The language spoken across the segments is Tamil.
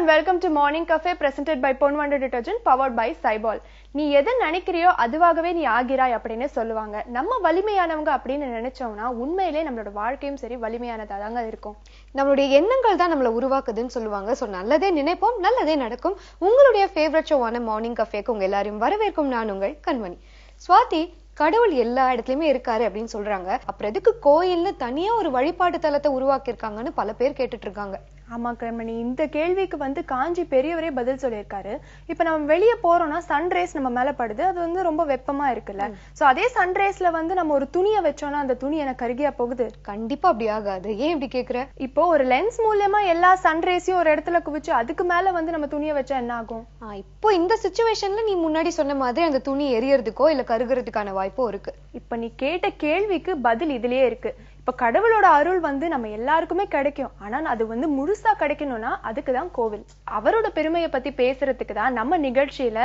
and welcome to Morning Cafe presented by Ponvanda Detergent powered by Cyball. நீ எதை நினைக்கிறியோ அதுவாகவே நீ ஆகிறாய் அப்படின்னு சொல்லுவாங்க. நம்ம வலிமையானவங்க அப்படின்னு நினைச்சோம்னா உண்மையிலே நம்மளோட வாழ்க்கையும் சரி வலிமையானதா தாங்க இருக்கும். நம்மளுடைய எண்ணங்கள் தான் நம்மளை உருவாக்குதுன்னு சொல்லுவாங்க. ஸோ நல்லதே நினைப்போம், நல்லதே நடக்கும். உங்களுடைய ஃபேவரட் ஷோவான மார்னிங் கஃபேக்கு உங்க எல்லாரையும் வரவேற்கும் நான் உங்கள் கண்மணி. ஸ்வாதி, கடவுள் எல்லா இடத்துலயுமே இருக்காரு அப்படின்னு சொல்றாங்க. அப்புறம் எதுக்கு கோயில்னு தனியா ஒரு வழிபாட்டு தலத்தை உருவாக்கி இருக்காங்கன்னு பல பேர் கேட்டுட்டு இருக்காங்க. ஆமா கண்மணி, இந்த கேள்விக்கு காஞ்சி பெரியவரே பதில் சொல்லியிருக்காரு. இப்ப நம்ம வெளியே போறோம்னா சன்ரைஸ் நம்ம மேல படுது, அது ரொம்ப வெப்பமா இருக்குல்ல. சோ அதே சன்ரைஸ்ல நம்ம ஒரு துணியை வச்சோம்னா அந்த துணி எனக்கு கருகியா போகுது? கண்டிப்பா அப்படி ஆகாது. ஏன் இப்படி கேக்குற? இப்போ ஒரு லென்ஸ் மூலமா எல்லா சன்ரைஸையும் ஒரு இடத்துல குவிச்சு அதுக்கு மேல நம்ம துணியை வச்சா என்ன ஆகும்? இப்போ இந்த சிச்சுவேஷன்ல நீ முன்னாடி சொன்ன மாதிரி அந்த துணி எரியறதுக்கோ இல்ல கருகிறதுக்கான வாய்ப்பும் இருக்கு. இப்ப நீ கேட்ட கேள்விக்கு பதில் இதுலயே இருக்கு. இப்ப கடவுளோட அருள் நம்ம எல்லாருக்குமே கிடைக்கும். ஆனா அது முழுசா கிடைக்கணும்னா அதுக்குதான் கோவில். அவரோட பெருமையை பத்தி பேசுறதுக்கு தான் நம்ம நிகழ்ச்சியில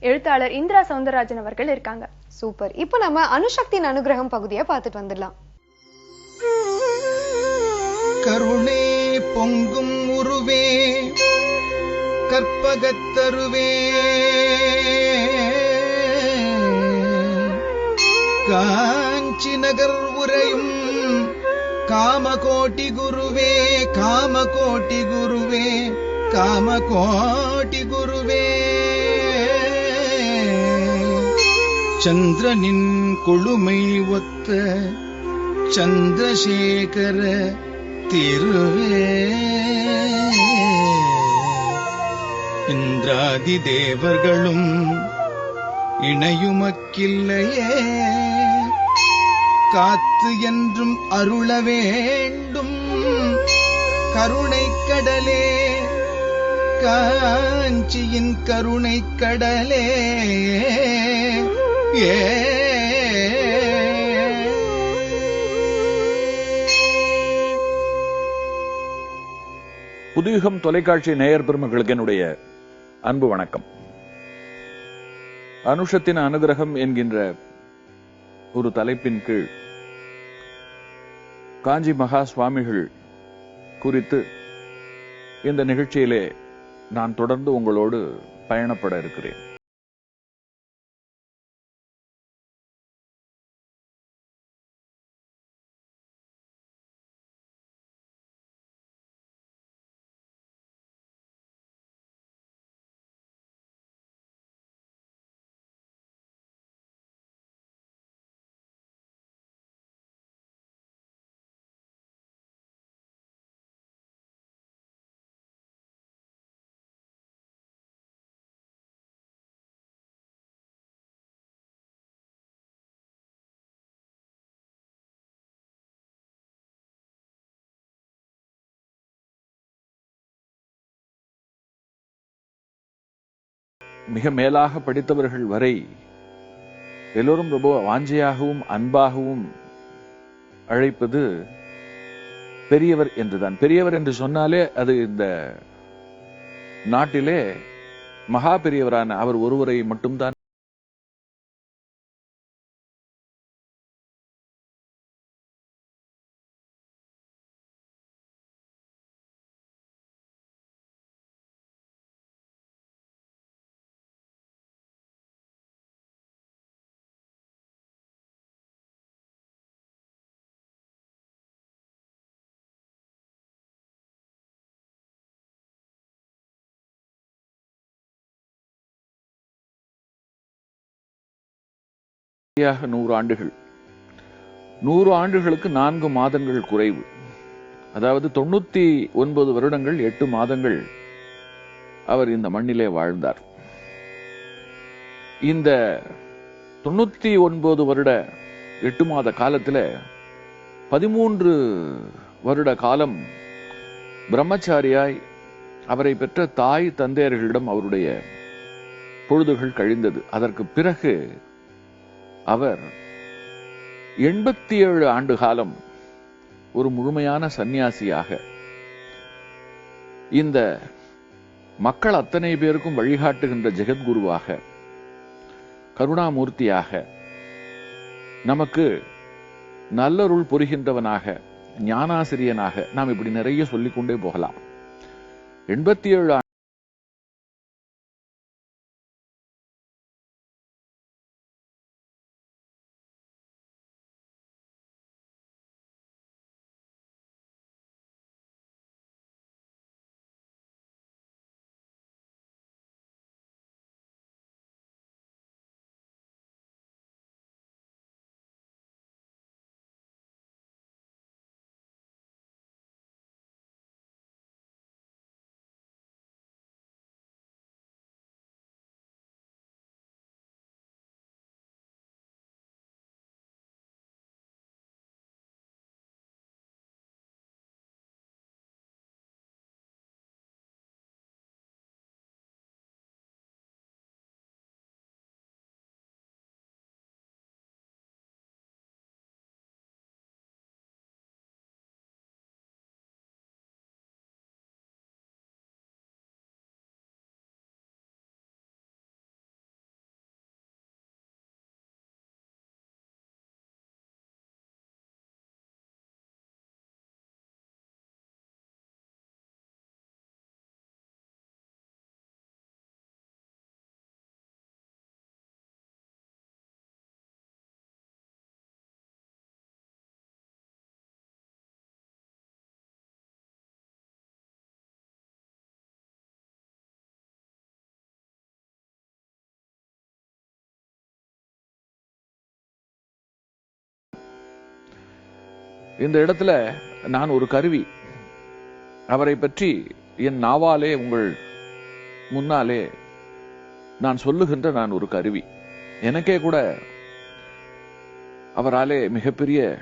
எழுத்தாளர் இந்திரா சௌந்தரராஜன் அவர்கள் இருக்காங்க. சூப்பர். இப்போ நம்ம அணுசக்தியின் அனுகிரகம் பகுதியை பார்த்துட்டு வந்துடலாம். கருணே பொங்கும் உருவே கற்பகத்தருவே காஞ்சி நகர் உரையும் காமகோட்டி குருவே காமகோட்டி குருவே காமகோட்டி குருவே சந்திரனின் கொழுமை ஒத்த சந்திரசேகர திருவே இந்திராதி தேவர்களும் இணையுமக்கில்லையே காத்து என்றும் அருள வேண்டும் கருணை கடலே காஞ்சியின் கருணை கடலே ஏ புதுயுகம் தொலைக்காட்சி நேயர் பெருமக்களுக்கு என்னுடைய அன்பு வணக்கம். அனுஷத்தின் அனுகிரகம் என்கின்ற ஒரு தலைப்பின் கீழ் காஞ்சி மகா சுவாமிகள் குறித்து இந்த நிகழ்ச்சியிலே நான் தொடர்ந்து உங்களோடு பயணப்பட இருக்கிறேன். மிக மேலாக படித்தவர்கள் வரை எல்லோரும் ரொம்ப வாஞ்சையாகவும் அன்பாகவும் அழைப்பது பெரியவர் என்றுதான். பெரியவர் என்று சொன்னாலே அது இந்த நாட்டிலே மகா பெரியவரான அவர் ஒருவரை மட்டும்தான் சரியாக 100 ஆண்டுகள். 100 ஆண்டுகளுக்கு 4 மாதங்கள் குறைவு. அதாவது 99 வருடங்கள் 8 மாதங்கள் அவர் இந்த மண்ணிலே வாழ்ந்தார். இந்த 99 வருட 8 மாத காலத்துல 13 வருட காலம் பிரம்மச்சாரியாய் அவரை பெற்ற தாய் தந்தையர்களிடம் அவருடைய பொழுதுகள் கழிந்தது. அதற்கு பிறகு அவர் 87 ஆண்டு காலம் ஒரு முழுமையான சந்நியாசியாக இந்த மக்கள் அத்தனை பேருக்கும் வழிகாட்டுகின்ற ஜெகத்குருவாக கருணாமூர்த்தியாக நமக்கு நல்லருள் புரிகின்றவனாக ஞானாசிரியனாக நாம் இப்படி நிறைய சொல்லிக்கொண்டே போகலாம். 87 இந்த இடத்துல நான் ஒரு கருவி. அவரை பற்றி என் நாவாலே உங்கள் முன்னாலே நான் சொல்லுகின்ற நான் ஒரு கருவி. எனக்கே கூட அவராலே மிகப்பெரிய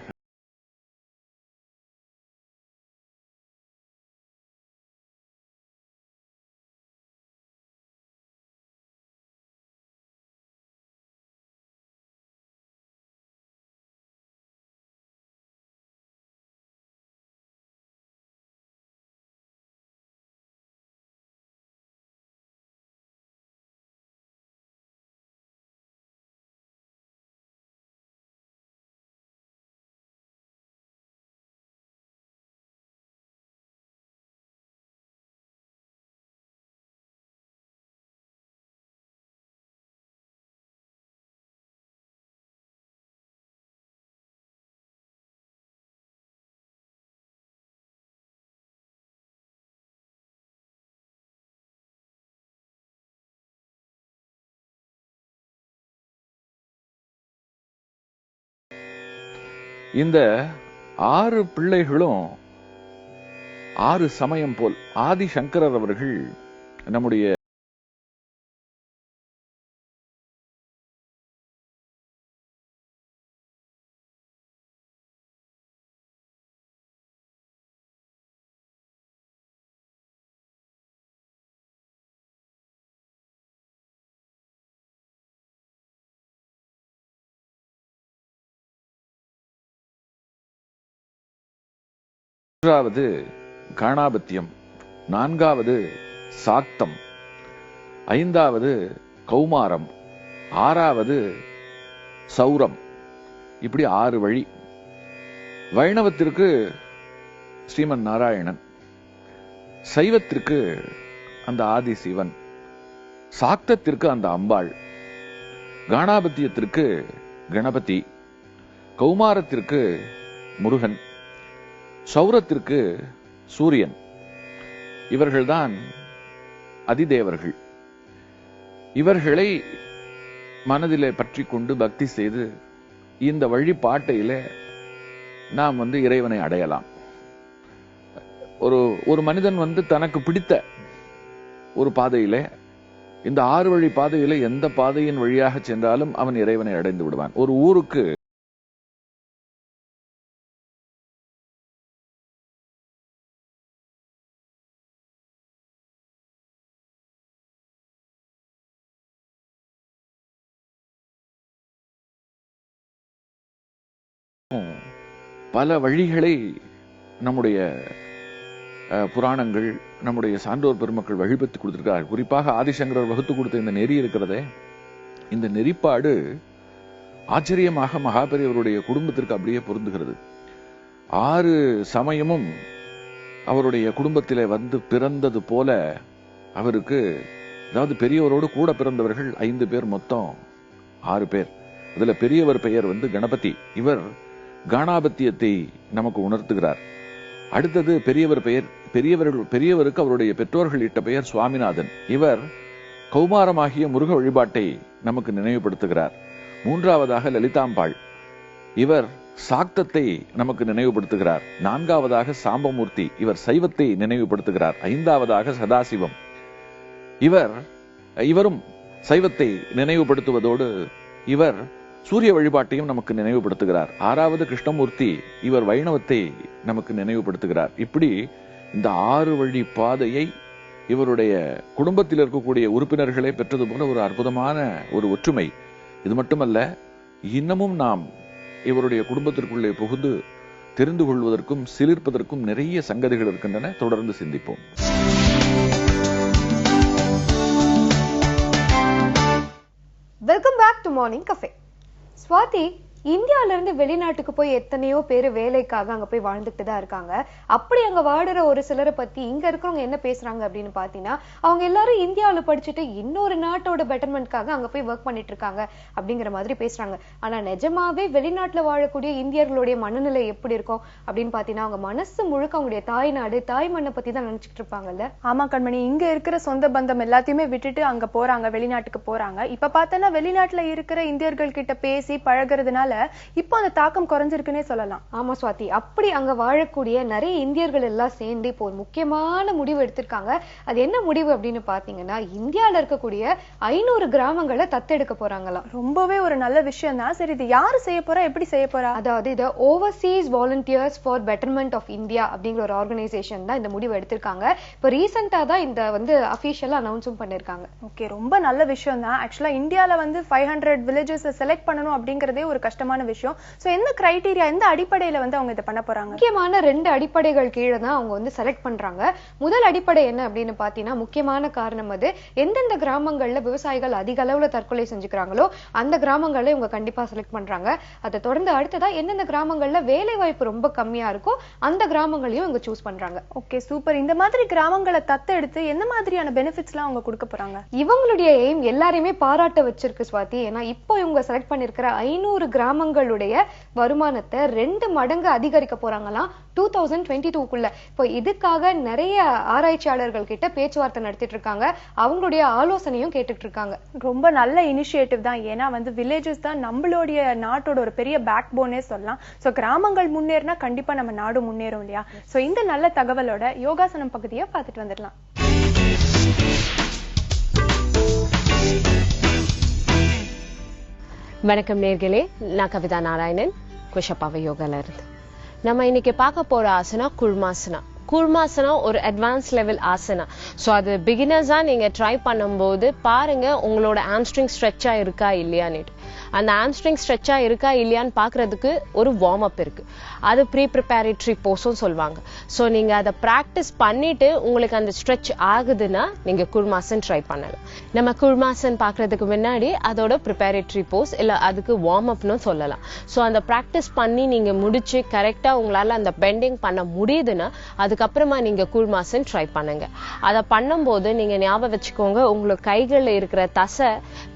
இந்த 6 பிள்ளைகளும் 6 சமயம் போல் ஆதிசங்கரர் அவர்கள் நம்முடைய மூன்றாவது காணாபத்தியம், நான்காவது சாக்தம், ஐந்தாவது கௌமாரம், ஆறாவது சௌரம். இப்படி 6 வழி. வைணவத்திற்கு ஸ்ரீமன் நாராயணன், சைவத்திற்கு அந்த ஆதி சிவன், சாக்தத்திற்கு அந்த அம்பாள், காணாபத்தியத்திற்கு கணபதி, கௌமாரத்திற்கு முருகன், சௌரத்திற்கு சூரியன். இவர்கள்தான் அதிதேவர்கள். இவர்களை மனதிலே பற்றி கொண்டு பக்தி செய்து இந்த வழிபாட்டையில நாம் இறைவனை அடையலாம். ஒரு மனிதன் தனக்கு பிடித்த ஒரு பாதையில, இந்த 6 வழி பாதையில எந்த பாதையின் வழியாக சென்றாலும் அவன் இறைவனை அடைந்து விடுவான். ஒரு ஊருக்கு பல வழிகளை நம்முடைய புராணங்கள், நம்முடைய சான்றோர் பெருமக்கள் வழிபட்டு கொடுத்திருக்கிறார். குறிப்பாக ஆதிசங்கரர் வகுத்து கொடுத்த இந்த நெறி இருக்கிறதே, இந்த நெறிப்பாடு ஆச்சரியமாக மகாபெரியவருடைய குடும்பத்திற்கு அப்படியே பொருந்துகிறது. 6 சமயமும் அவருடைய குடும்பத்திலே பிறந்தது போல அவருக்கு, அதாவது பெரியவரோடு கூட பிறந்தவர்கள் 5 பேர், மொத்தம் 6 பேர். அதுல பெரியவர் பெயர் கணபதி. இவர் காணாபத்தியத்தை நமக்கு உணர்த்துகிறார். அடுத்தது பெரியவர் பெயர், பெரியவருக்கு அவருடைய பெற்றோர்கள் இட்ட பெயர் சுவாமிநாதன். இவர் கௌமாரமாகிய முருக வழிபாட்டை நமக்கு நினைவுபடுத்துகிறார். மூன்றாவதாக லலிதாம்பாள், இவர் சாக்தத்தை நமக்கு நினைவுபடுத்துகிறார். நான்காவதாக சாம்பமூர்த்தி, இவர் சைவத்தை நினைவுபடுத்துகிறார். ஐந்தாவதாக சதாசிவம், இவரும் சைவத்தை நினைவுபடுத்துவதோடு இவர் சூரிய வழிபாட்டையும் நமக்கு நினைவுபடுத்துகிறார். ஆறாவது கிருஷ்ணமூர்த்தி, இவர் வைணவத்தை நமக்கு நினைவுபடுத்துகிறார். இப்படி இந்த 6 வழி பாதையை இவருடைய குடும்பத்தில் இருக்கக்கூடிய உறுப்பினர்களே பெற்றது போல ஒரு அற்புதமான ஒரு ஒற்றுமை. இது மட்டுமல்ல, இன்னமும் நாம் இவருடைய குடும்பத்திற்குள்ளே புகுந்து தெரிந்து கொள்வதற்கும் சிலிர்ப்பதற்கும் நிறைய சங்கதிகள் இருக்கின்றன. தொடர்ந்து சிந்திப்போம். Welcome back to morning cafe. Swathi, இந்தியால இருந்து வெளிநாட்டுக்கு போய் எத்தனையோ பேர் வேலைக்காக அங்க போய் வாழ்ந்துட்டு தான் இருக்காங்க. அப்படி அங்க வாடுற ஒரு சிலரை பத்தி இங்க இருக்கிறவங்க என்ன பேசுறாங்க அப்படின்னு பாத்தீங்கன்னா, அவங்க எல்லாரும் இந்தியாவில படிச்சுட்டு இன்னொரு நாட்டோட பெட்டர்மெண்ட்காக அங்க போய் ஒர்க் பண்ணிட்டு இருக்காங்க அப்படிங்கிற மாதிரி பேசுறாங்க. ஆனா நிஜமாவே வெளிநாட்டுல வாழக்கூடிய இந்தியர்களுடைய மனநிலை எப்படி இருக்கும் அப்படின்னு பாத்தீங்கன்னா, அவங்க மனசு முழுக்க அவங்களுடைய தாய் நாடு, தாய் மண்ணை பத்தி தான் நினைச்சிட்டு இருப்பாங்கல்ல. ஆமா கண்மணி, இங்க இருக்கிற சொந்த பந்தம் எல்லாத்தையுமே விட்டுட்டு அங்க போறாங்க, வெளிநாட்டுக்கு போறாங்க. இப்ப பார்த்தோன்னா வெளிநாட்டுல இருக்கிற இந்தியர்கள் கிட்ட பேசி பழகிறதுனால இப்போ அந்த தாக்கம் குறைஞ்சிருக்குன்னே சொல்லலாம். ஆமா சுவாதி, அப்படி அங்க வாழக்கூடிய நிறைய இந்தியர்கள் எல்லாம் சேர்ந்து இப்போ ஒரு முக்கியமான முடிவு எடுத்திருக்காங்க. அது என்ன முடிவு அப்படின்னு பாத்தீங்கன்னா, இந்தியால இருக்கக்கூடிய 500 கிராமங்களை தத்தெடுக்க போறாங்களாம். ரொம்பவே ஒரு நல்ல விஷயம் தான். சரி, இது யாரு செய்ய போறா, எப்படி செய்ய போறா? அதாவது இது overseas volunteers for betterment of India அப்படிங்கிற ஒரு ஆர்கனைசேஷன் தான் இந்த முடிவு எடுத்திருக்காங்க. இப்போ ரீசெண்டா தான் இந்த அபிஷியலா அனௌன்ஸும் பண்ணிருக்காங்க. ஓகே, ரொம்ப நல்ல விஷயம் தான். ஆக்சுவலா இந்தியால 500 வில்லேஜஸ் செலக்ட் பண்ணணும் அப்படிங்கறதே ஒரு கஷ்டமான விஷயம். சோ எந்த கிரைட்டீரியா, எந்த அடிப்படையில அவங்க இதை பண்ண போறாங்க? முக்கியமான 2 அடிப்படைகள் கீழே தான் அவங்க செலக்ட் பண்றாங்க. முதல் அடிப்படை என்ன அப்படின்னு பாத்தீங்கன்னா, முக்கியமான காரணம் அது எந்தெந்த கிராமங்கள்ல விவசாயிகள் அதிக அளவுல தற்கொலை செஞ்சுக்கிறாங்களோ அந்த கிராமங்களை இவங்க கண்டிப்பா செலக்ட் பண்றாங்க. அதை தொடர்ந்து அடுத்ததா எந்தெந்த கிராமங்கள்ல வேலை வாய்ப்பு ரொம்ப கம்மியா இருக்கோ அந்த கிராமங்களையும் இவங்க சூஸ் பண்றாங்க. Okay, super. இந்த மாதிரி கிராமங்களை தத்தெடுத்து எந்த மாதிரியான பெனிஃபிட்ஸ் எல்லாம் அவங்க கொடுக்க போறாங்க? இவங்களுடைய எய்ம் எல்லாரையுமே பாராட்ட வச்சிருக்கு சுவாதி. ஏன்னா இப்போ இவங்க செலக்ட் பண்ணிருக்கிற 500 கிராமங்களுடைய வருமானத்தை 2 மடங்கு அதிகரிக்க போறாங்களாம் 2022க்குள்ள. இப்போ இதுக்காக நிறைய ஆராய்ச்சியாளர்கள் கிட்ட பேச்சுவார்த்தை நடத்திட்டு இருக்காங்க. அவங்களுடைய ஆலோசனையும் கேட்டுட்டு இருக்காங்க. ரொம்ப நல்ல இனிஷியேட்டிவ் தான். ஏன்னா வில்லேஜஸ் தான் நம்மளுடைய நாட்டோட ஒரு பெரிய பேக் போனே சொல்லலாம். சோ கிராமங்கள் முன்னேறினா கண்டிப்பா நம்ம நாடு முன்னேறும் இல்லையா? சோ இந்த நல்ல தகவலோட யோகாசனம் பகுதியை பார்த்துட்டு வந்துடலாம். வணக்கம் நேர்களே, நான் கவிதா நாராயணன், குஷப்பாவை யோகால இருந்து. நம்ம இன்னைக்கு பார்க்க போற ஆசனா குர்மாசனா. குர்மாசனா ஒரு அட்வான்ஸ் லெவல் ஆசனா. ஸோ அது பிகினர்ஸா நீங்க ட்ரை பண்ணும்போது பாருங்க உங்களோட ஆம்ஸ்ட்ரிங் ஸ்ட்ரெச்சா இருக்கா இல்லையான்னு. அந்த ஆம்ஸ்ட்ரிங் ஸ்ட்ரெச்சா இருக்கா இல்லையான்னு பாக்குறதுக்கு ஒரு வார்ம் அப் இருக்கு. அது ப்ரிப்பரேட்டரி போஸும் சொல்லுவாங்க. ஸோ நீங்க அதை ப்ராக்டிஸ் பண்ணிட்டு உங்களுக்கு அந்த ஸ்ட்ரெச் ஆகுதுன்னா நீங்க குர்மாசன் ட்ரை பண்ணலாம். நம்ம குர்மாசன் பாக்குறதுக்கு முன்னாடி அதோட ப்ரிப்பரேட்டரி போஸ் இல்ல அதுக்கு வார்ம் அப்னு சொல்லலாம். ஸோ அந்த ப்ராக்டிஸ் பண்ணி நீங்க முடிச்சு கரெக்டா உங்களால அந்த பெண்டிங் பண்ண முடியுதுன்னா அதுக்கப்புறமா நீங்க குர்மாசன் ட்ரை பண்ணுங்க. அதை பண்ணும்போது நீங்க ஞாபகம் வச்சுக்கோங்க, உங்களுக்கு கைகள்ல இருக்கிற தசை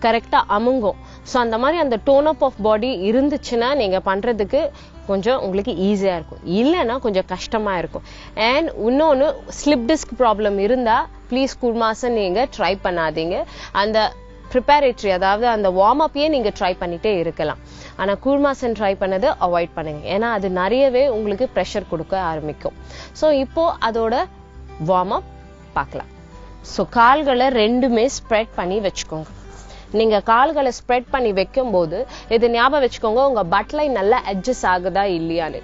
கரெக்டா அமுங்கும். ஸோ அந்த மாதிரி அந்த டோன் அப் ஆஃப் பாடி இருந்துச்சுன்னா நீங்க பண்றதுக்கு கொஞ்சம் உங்களுக்கு ஈஸியா இருக்கும். இல்லைன்னா கொஞ்சம் கஷ்டமா இருக்கும். அண்ட் இன்னொன்னு, ஸ்லிப் டிஸ்க் ப்ராப்ளம் இருந்தா ப்ளீஸ் குர்மாசன் நீங்க ட்ரை பண்ணாதீங்க. அந்த ப்ரிப்பரேட்டரி, அதாவது அந்த வார்ம் அப்பையே நீங்க ட்ரை பண்ணிட்டே இருக்கலாம். ஆனா குர்மாசன் ட்ரை பண்ணதை அவாய்ட் பண்ணுங்க. ஏன்னா அது நிறையவே உங்களுக்கு ப்ரெஷர் கொடுக்க ஆரம்பிக்கும். ஸோ இப்போ அதோட வார்ம் அப் பார்க்கலாம். ஸோ கால்களை 2மே ஸ்ப்ரெட் பண்ணி வச்சுக்கோங்க. நீங்க கால்களை ஸ்ப்ரெட் பண்ணி வைக்கும் போது இது ஞாபகம் வச்சுக்கோங்க, உங்க பட் லைன் நல்லா அட்ஜஸ்ட் ஆகுதா இல்லையான்னு.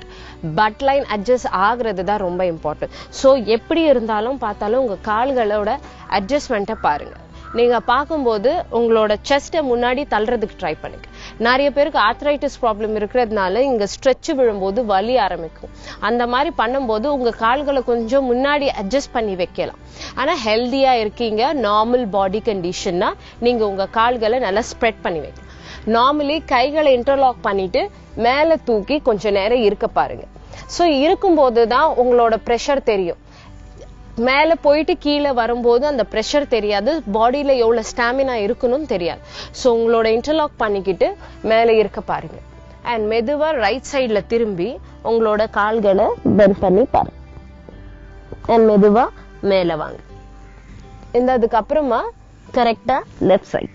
பட் லைன் அட்ஜஸ்ட் ஆகுறது தான் ரொம்ப இம்பார்ட்டன்ட். ஸோ எப்படி இருந்தாலும் பார்த்தாலும் உங்க கால்களோட அட்ஜஸ்ட்மெண்ட்டை பாருங்க. நீங்க பார்க்கும்போது உங்களோட செஸ்ட்டை முன்னாடி தள்ளுறதுக்கு ட்ரை பண்ணுங்க. நிறைய பேருக்கு ஆர்த்ரைட்டிஸ் ப்ராப்ளம் இருக்கிறதுனால இங்க ஸ்ட்ரெச் விழும்போது வலி ஆரம்பிக்கும். அந்த மாதிரி பண்ணும்போது உங்க கால்களை கொஞ்சம் முன்னாடி அட்ஜஸ்ட் பண்ணி வைக்கலாம். ஆனா ஹெல்தியா இருக்கீங்க, நார்மல் பாடி கண்டிஷன்னா நீங்க உங்க கால்களை நல்லா ஸ்ப்ரெட் பண்ணி வைக்கலாம். நார்மலி கைகளை இன்டர்லாக் பண்ணிட்டு மேல தூக்கி கொஞ்ச நேரம் இருக்க பாருங்க. ஸோ இருக்கும்போது தான் உங்களோட ப்ரெஷர் தெரியும். மேல போயிட்டு கீழே வரும்போது அந்த ப்ரெஷர் தெரியாது, பாடியில எவ்வளவு ஸ்டாமினா இருக்கணும்னு தெரியாது. ஸோ உங்களோட இன்டர்லாக் பண்ணிக்கிட்டு மேல இருக்க பாருங்க. அண்ட் மெதுவா ரைட் சைட்ல திரும்பி உங்களோட கால்களை பெண்ட் பண்ணி பாருங்க. அண்ட் மெதுவா மேல வாங்க. இந்த அதுக்கப்புறமா கரெக்டா லெஃப்ட் சைட்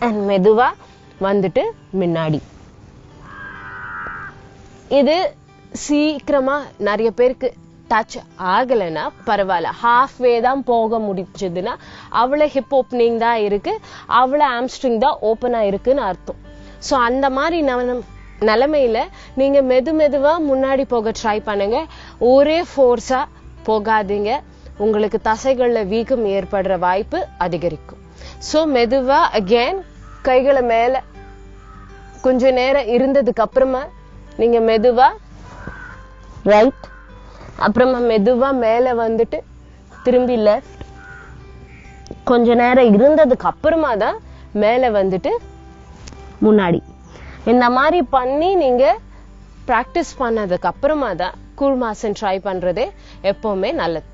அண்ட் மெதுவா வந்துட்டு முன்னாடி. இது சீக்கிரமா நிறைய பேருக்கு டச் ஆகலைன்னா பரவாயில்ல, ஹாஃப்வே தான் போக முடிஞ்சதுன்னா அவ்வளவு ஹிப் ஓப்பனிங் தான் இருக்கு, அவ்வளவு ஆம்ஸ்ட்ரிங் தான் ஓப்பனா இருக்குன்னு அர்த்தம். ஸோ அந்த மாதிரி நிலைமையில நீங்க மெதுவா முன்னாடி போக ட்ரை பண்ணுங்க. ஒரே ஃபோர்ஸா போகாதீங்க, உங்களுக்கு தசைகள்ல வீக்கம் ஏற்படுற வாய்ப்பு அதிகரிக்கும். ஸோ மெதுவா அகேன் கைகளை மேல கொஞ்ச நேரம் இருந்ததுக்கு அப்புறமா நீங்க மெதுவா ரைட், அப்புறமா மெதுவா மேல வந்துட்டு திரும்பி லெஃப்ட், கொஞ்ச நேரம் இருந்ததுக்கு அப்புறமா தான் மேல வந்துட்டு முன்னாடி. இந்த மாதிரி பண்ணி நீங்க பிராக்டிஸ் பண்ணதுக்கு அப்புறமா தான் குர்மாசன் ட்ரை பண்றதே எப்பவுமே நல்லது.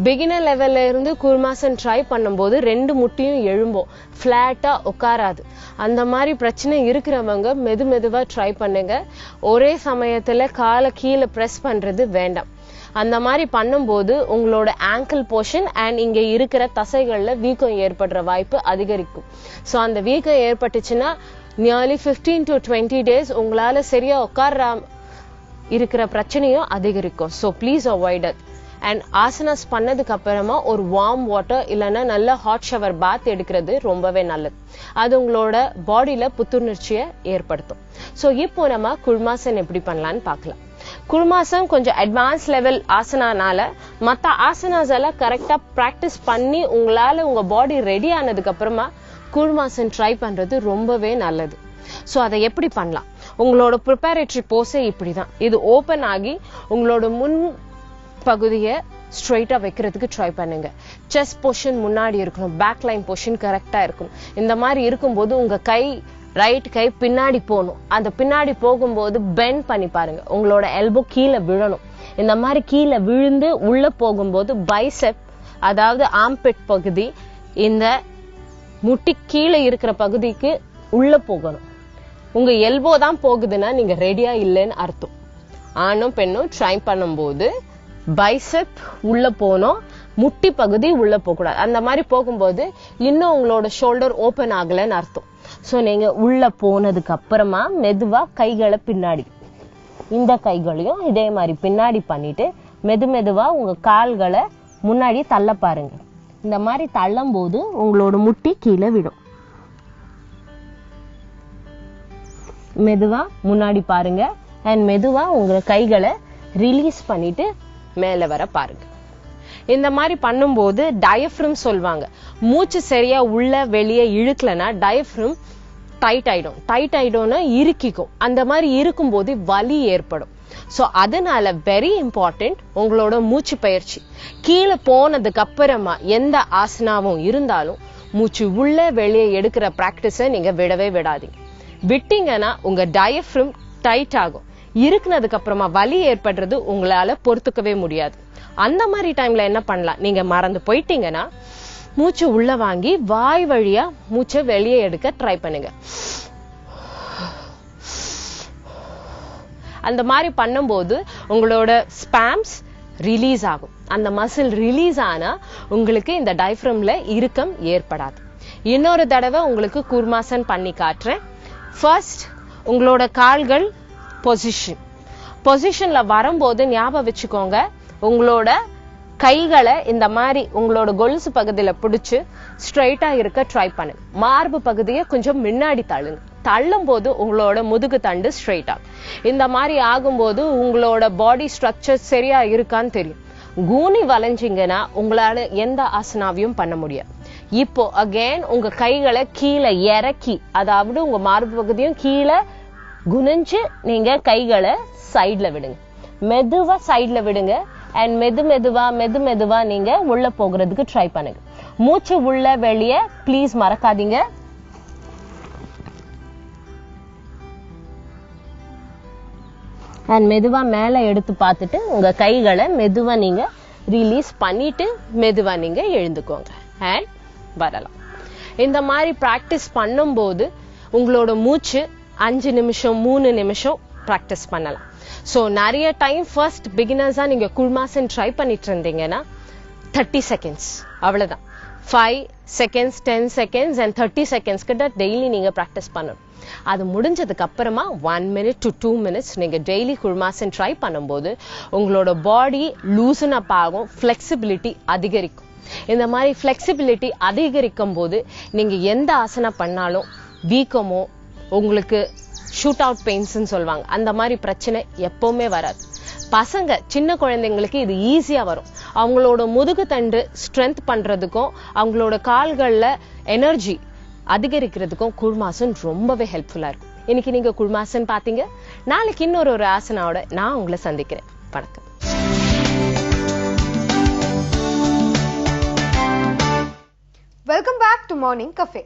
பிகினர் லெவல்ல இருந்து குர்மாசன் ட்ரை பண்ணும்போது 2 முட்டியும் எழும்போம், பிளாட்டா உட்காராது. அந்த மாதிரி பிரச்சனை இருக்கிறவங்க மெதுவா ட்ரை பண்ணுங்க. ஒரே சமயத்துல காலை கீழே பிரஸ் பண்றது வேண்டாம். அந்த மாதிரி பண்ணும்போது உங்களோட ஆங்கிள் போர்ஷன் அண்ட் இங்க இருக்கிற தசைகள்ல வீக்கம் ஏற்படுற வாய்ப்பு அதிகரிக்கும். ஸோ அந்த வீக்கம் ஏற்பட்டுச்சுன்னா நியர்லி 15 to 20 days உங்களால சரியா உட்கார இருக்கிற பிரச்சனையும் அதிகரிக்கும். So please avoid it. And asanas பண்ணதுக்கு அப்புறமா ஒரு வார்ம் வாட்டர் இல்லைன்னா நல்ல ஹாட் ஷவர் பாத் எடுக்கிறது ரொம்பவே நல்லது. அது உங்களோட பாடியில புத்துணர்ச்சியை ஏற்படுத்தும். ஸோ இப்போ நம்ம குழுமாசன் எப்படி பண்ணலான்னு பார்க்கலாம். குழுமாசம் கொஞ்சம் அட்வான்ஸ் லெவல் ஆசனானால மற்ற ஆசனாஸ் எல்லாம் கரெக்டா பிராக்டிஸ் பண்ணி உங்களால உங்க பாடி ரெடி ஆனதுக்கு அப்புறமா குழுமாசன் ட்ரை பண்றது ரொம்பவே நல்லது. ஸோ அதை எப்படி பண்ணலாம்? உங்களோட ப்ரிப்பரேட்டரி போஸே இப்படிதான். இது ஓபன் ஆகி உங்களோட முன் பகுதியை ஸ்ட்ரைட்டா வைக்கிறதுக்கு ட்ரை பண்ணுங்க. செஸ்ட் பொசிஷன் முன்னாடி இருக்கணும், பேக் லைன் பொசிஷன் கரெக்டா இருக்கணும். இந்த மாதிரி இருக்கும்போது உங்க கை ரைட் கை பின்னாடி போகணும். அந்த பின்னாடி போகும்போது பெண்ட் பண்ணி பாருங்க, உங்களோட எல்போ கீழே விழணும். இந்த மாதிரி கீழே விழுந்து உள்ள போகும்போது பைசெப் அதாவது ஆம்பிட் பகுதி இந்த முட்டி கீழே இருக்கிற பகுதிக்கு உள்ள போகணும். உங்க எல்போ தான் போகுதுன்னா நீங்க ரெடியா இல்லைன்னு அர்த்தம். ஆணும் பெண்ணும் ட்ரை பண்ணும்போது பைசெப் உள்ள போனோம், முட்டி பகுதி உள்ள போக கூடாது. அந்த மாதிரி போகும்போது இன்னும் உங்களோட ஷோல்டர் ஓபன் ஆகலன்னு அர்த்தம். சோ நீங்க உள்ள போனதுக்கு அப்புறமா மெதுவா கைகளை பின்னாடி, இந்த கைகளையும் இதே மாதிரி பின்னாடி பண்ணிட்டு மெதுவா உங்க கால்களை முன்னாடி தள்ள பாருங்க. இந்த மாதிரி தள்ளும் போது உங்களோட முட்டி கீழே விடும். மெதுவா முன்னாடி பாருங்க அண்ட் மெதுவா உங்க கைகளை ரிலீஸ் பண்ணிட்டு மேல வர பாருங்க. இந்த மாதிரி பண்ணும்போது டயஃப்ரம் சொல்வாங்க. மூச்சு சரியா உள்ள வெளியே இழுக்கலன்னா டயஃப்ரம் டைட் ஆயிடும். டைட் ஆயிடும்னா இறுக்கிக்கும். அந்த மாதிரி இருக்கும் போது வலி ஏற்படும். சோ அதனால வெரி இம்பார்ட்டன்ட் உங்களோட மூச்சு பயிற்சி. கீழே போனதுக்கு அப்புறமா எந்த ஆசனாவும் இருந்தாலும் மூச்சு உள்ள வெளியே எடுக்கிற பிராக்டிஸை நீங்க விடவே விடாதீங்க. விட்டீங்கன்னா உங்க டயஃப்ரம் டைட் ஆகும். இருக்குனதுக்கு அப்புறமா வலி ஏற்படுறது உங்களால பொறுத்துக்கவே முடியாது. அந்த மாதிரி டைம்ல என்ன பண்ணலாம்? நீங்க மறந்து போயிட்டீங்கன்னா மூச்சு உள்ள வாங்கி வாய் வழியா மூச்சை வெளியே எடுக்க ட்ரை பண்ணுங்க. அந்த மாதிரி பண்ணும்போது உங்களோட ஸ்பாம்ஸ் ரிலீஸ் ஆகும். அந்த மசில் ரிலீஸ் ஆனா உங்களுக்கு இந்த டயஃப்ரம்ல இறுக்கம் ஏற்படாது. இன்னொரு தடவை உங்களுக்கு குர்மாசன் பண்ணி காட்டுறேன். ஃபர்ஸ்ட் உங்களோட கால்கள் பொசிஷன்ல வரும்போது ஞாபகம் வச்சுக்கோங்க, உங்களோட கைகளை இந்த மாதிரி உங்களோட கொலுசு பகுதியில பிடிச்சு ஸ்ட்ரைட்டா இருக்க ட்ரை பண்ணுங்க. மார்பு பகுதியை கொஞ்சம் முன்னாடி தள்ளுங்க. தள்ளும் போது உங்களோட முதுகு தண்டு ஸ்ட்ரைட்டா. இந்த மாதிரி ஆகும்போது உங்களோட பாடி ஸ்ட்ரக்சர் சரியா இருக்கான்னு தெரியும். கூனி வளைஞ்சிங்கன்னா உங்களால எந்த ஆசனாவையும் பண்ண முடியாது. இப்போ அகைன் உங்க கைகளை கீழே இறக்கி, அதாவது உங்க மார்பு பகுதியும் கீழே குனிஞ்சு நீங்க கைகளை சைட்ல விடுங்க. மெதுவா சைட்ல விடுங்க அண்ட் மெதுவா நீங்க உள்ள போகிறதுக்கு ட்ரை பண்ணுங்க. மூச்சு உள்ள வெளியே ப்ளீஸ் மறக்காதீங்க. அண்ட் மெதுவா மேல எடுத்து பார்த்துட்டு உங்க கைகளை மெதுவா நீங்க ரிலீஸ் பண்ணிட்டு மெதுவா நீங்க எழுந்துக்கோங்க அண்ட் வரலாம். இந்த மாதிரி பிராக்டிஸ் பண்ணும்போது உங்களோட மூச்சு 5 நிமிஷம் 3 நிமிஷம் பிராக்டிஸ் பண்ணலாம். சோ நிறைய டைம் ஃபர்ஸ்ட் பிகினர்ஸா நீங்க குழுமாசன் ட்ரை பண்ணிட்டு இருந்தீங்கன்னா 30 செகண்ட்ஸ் அவ்வளவுதான். 5 seconds 10 seconds and 30 seconds கிட்ட டெய்லி நீங்க பிராக்டிஸ் பண்ணணும். அது முடிஞ்சதுக்கு அப்புறமா 1 minute to 2 minutes நீங்க டெய்லி குழுமாசன் ட்ரை பண்ணும்போது உங்களோட பாடி லூசன் அப் ஆகும், ஃபிளெக்சிபிலிட்டி அதிகரிக்கும். இந்த மாதிரி ஃபிளெக்சிபிலிட்டி அதிகரிக்கும் போது நீங்க எந்த ஆசனா பண்ணாலும் வீக்கமோ உங்களுக்கு ஷூட் அவுட் பெயின்ஸ்ன்னு சொல்லுவாங்க, அந்த மாதிரி பிரச்சனை எப்பவுமே வராது. பசங்க சின்ன குழந்தைங்களுக்கு இது ஈஸியா வரும். அவங்களோட முதுகு தண்டு ஸ்ட்ரென்த் பண்றதுக்கும் அவங்களோட கால்கள்ல எனர்ஜி அதிகரிக்கிறதுக்கும் குழுமாசன் ரொம்பவே ஹெல்ப்ஃபுல்லா இருக்கும். இன்னைக்கு நீங்க குழுமாசன் பாத்தீங்க. நாளைக்கு இன்னொரு ஆசனாவோட நான் உங்களை சந்திக்கிறேன். வணக்கம். Welcome back to morning cafe.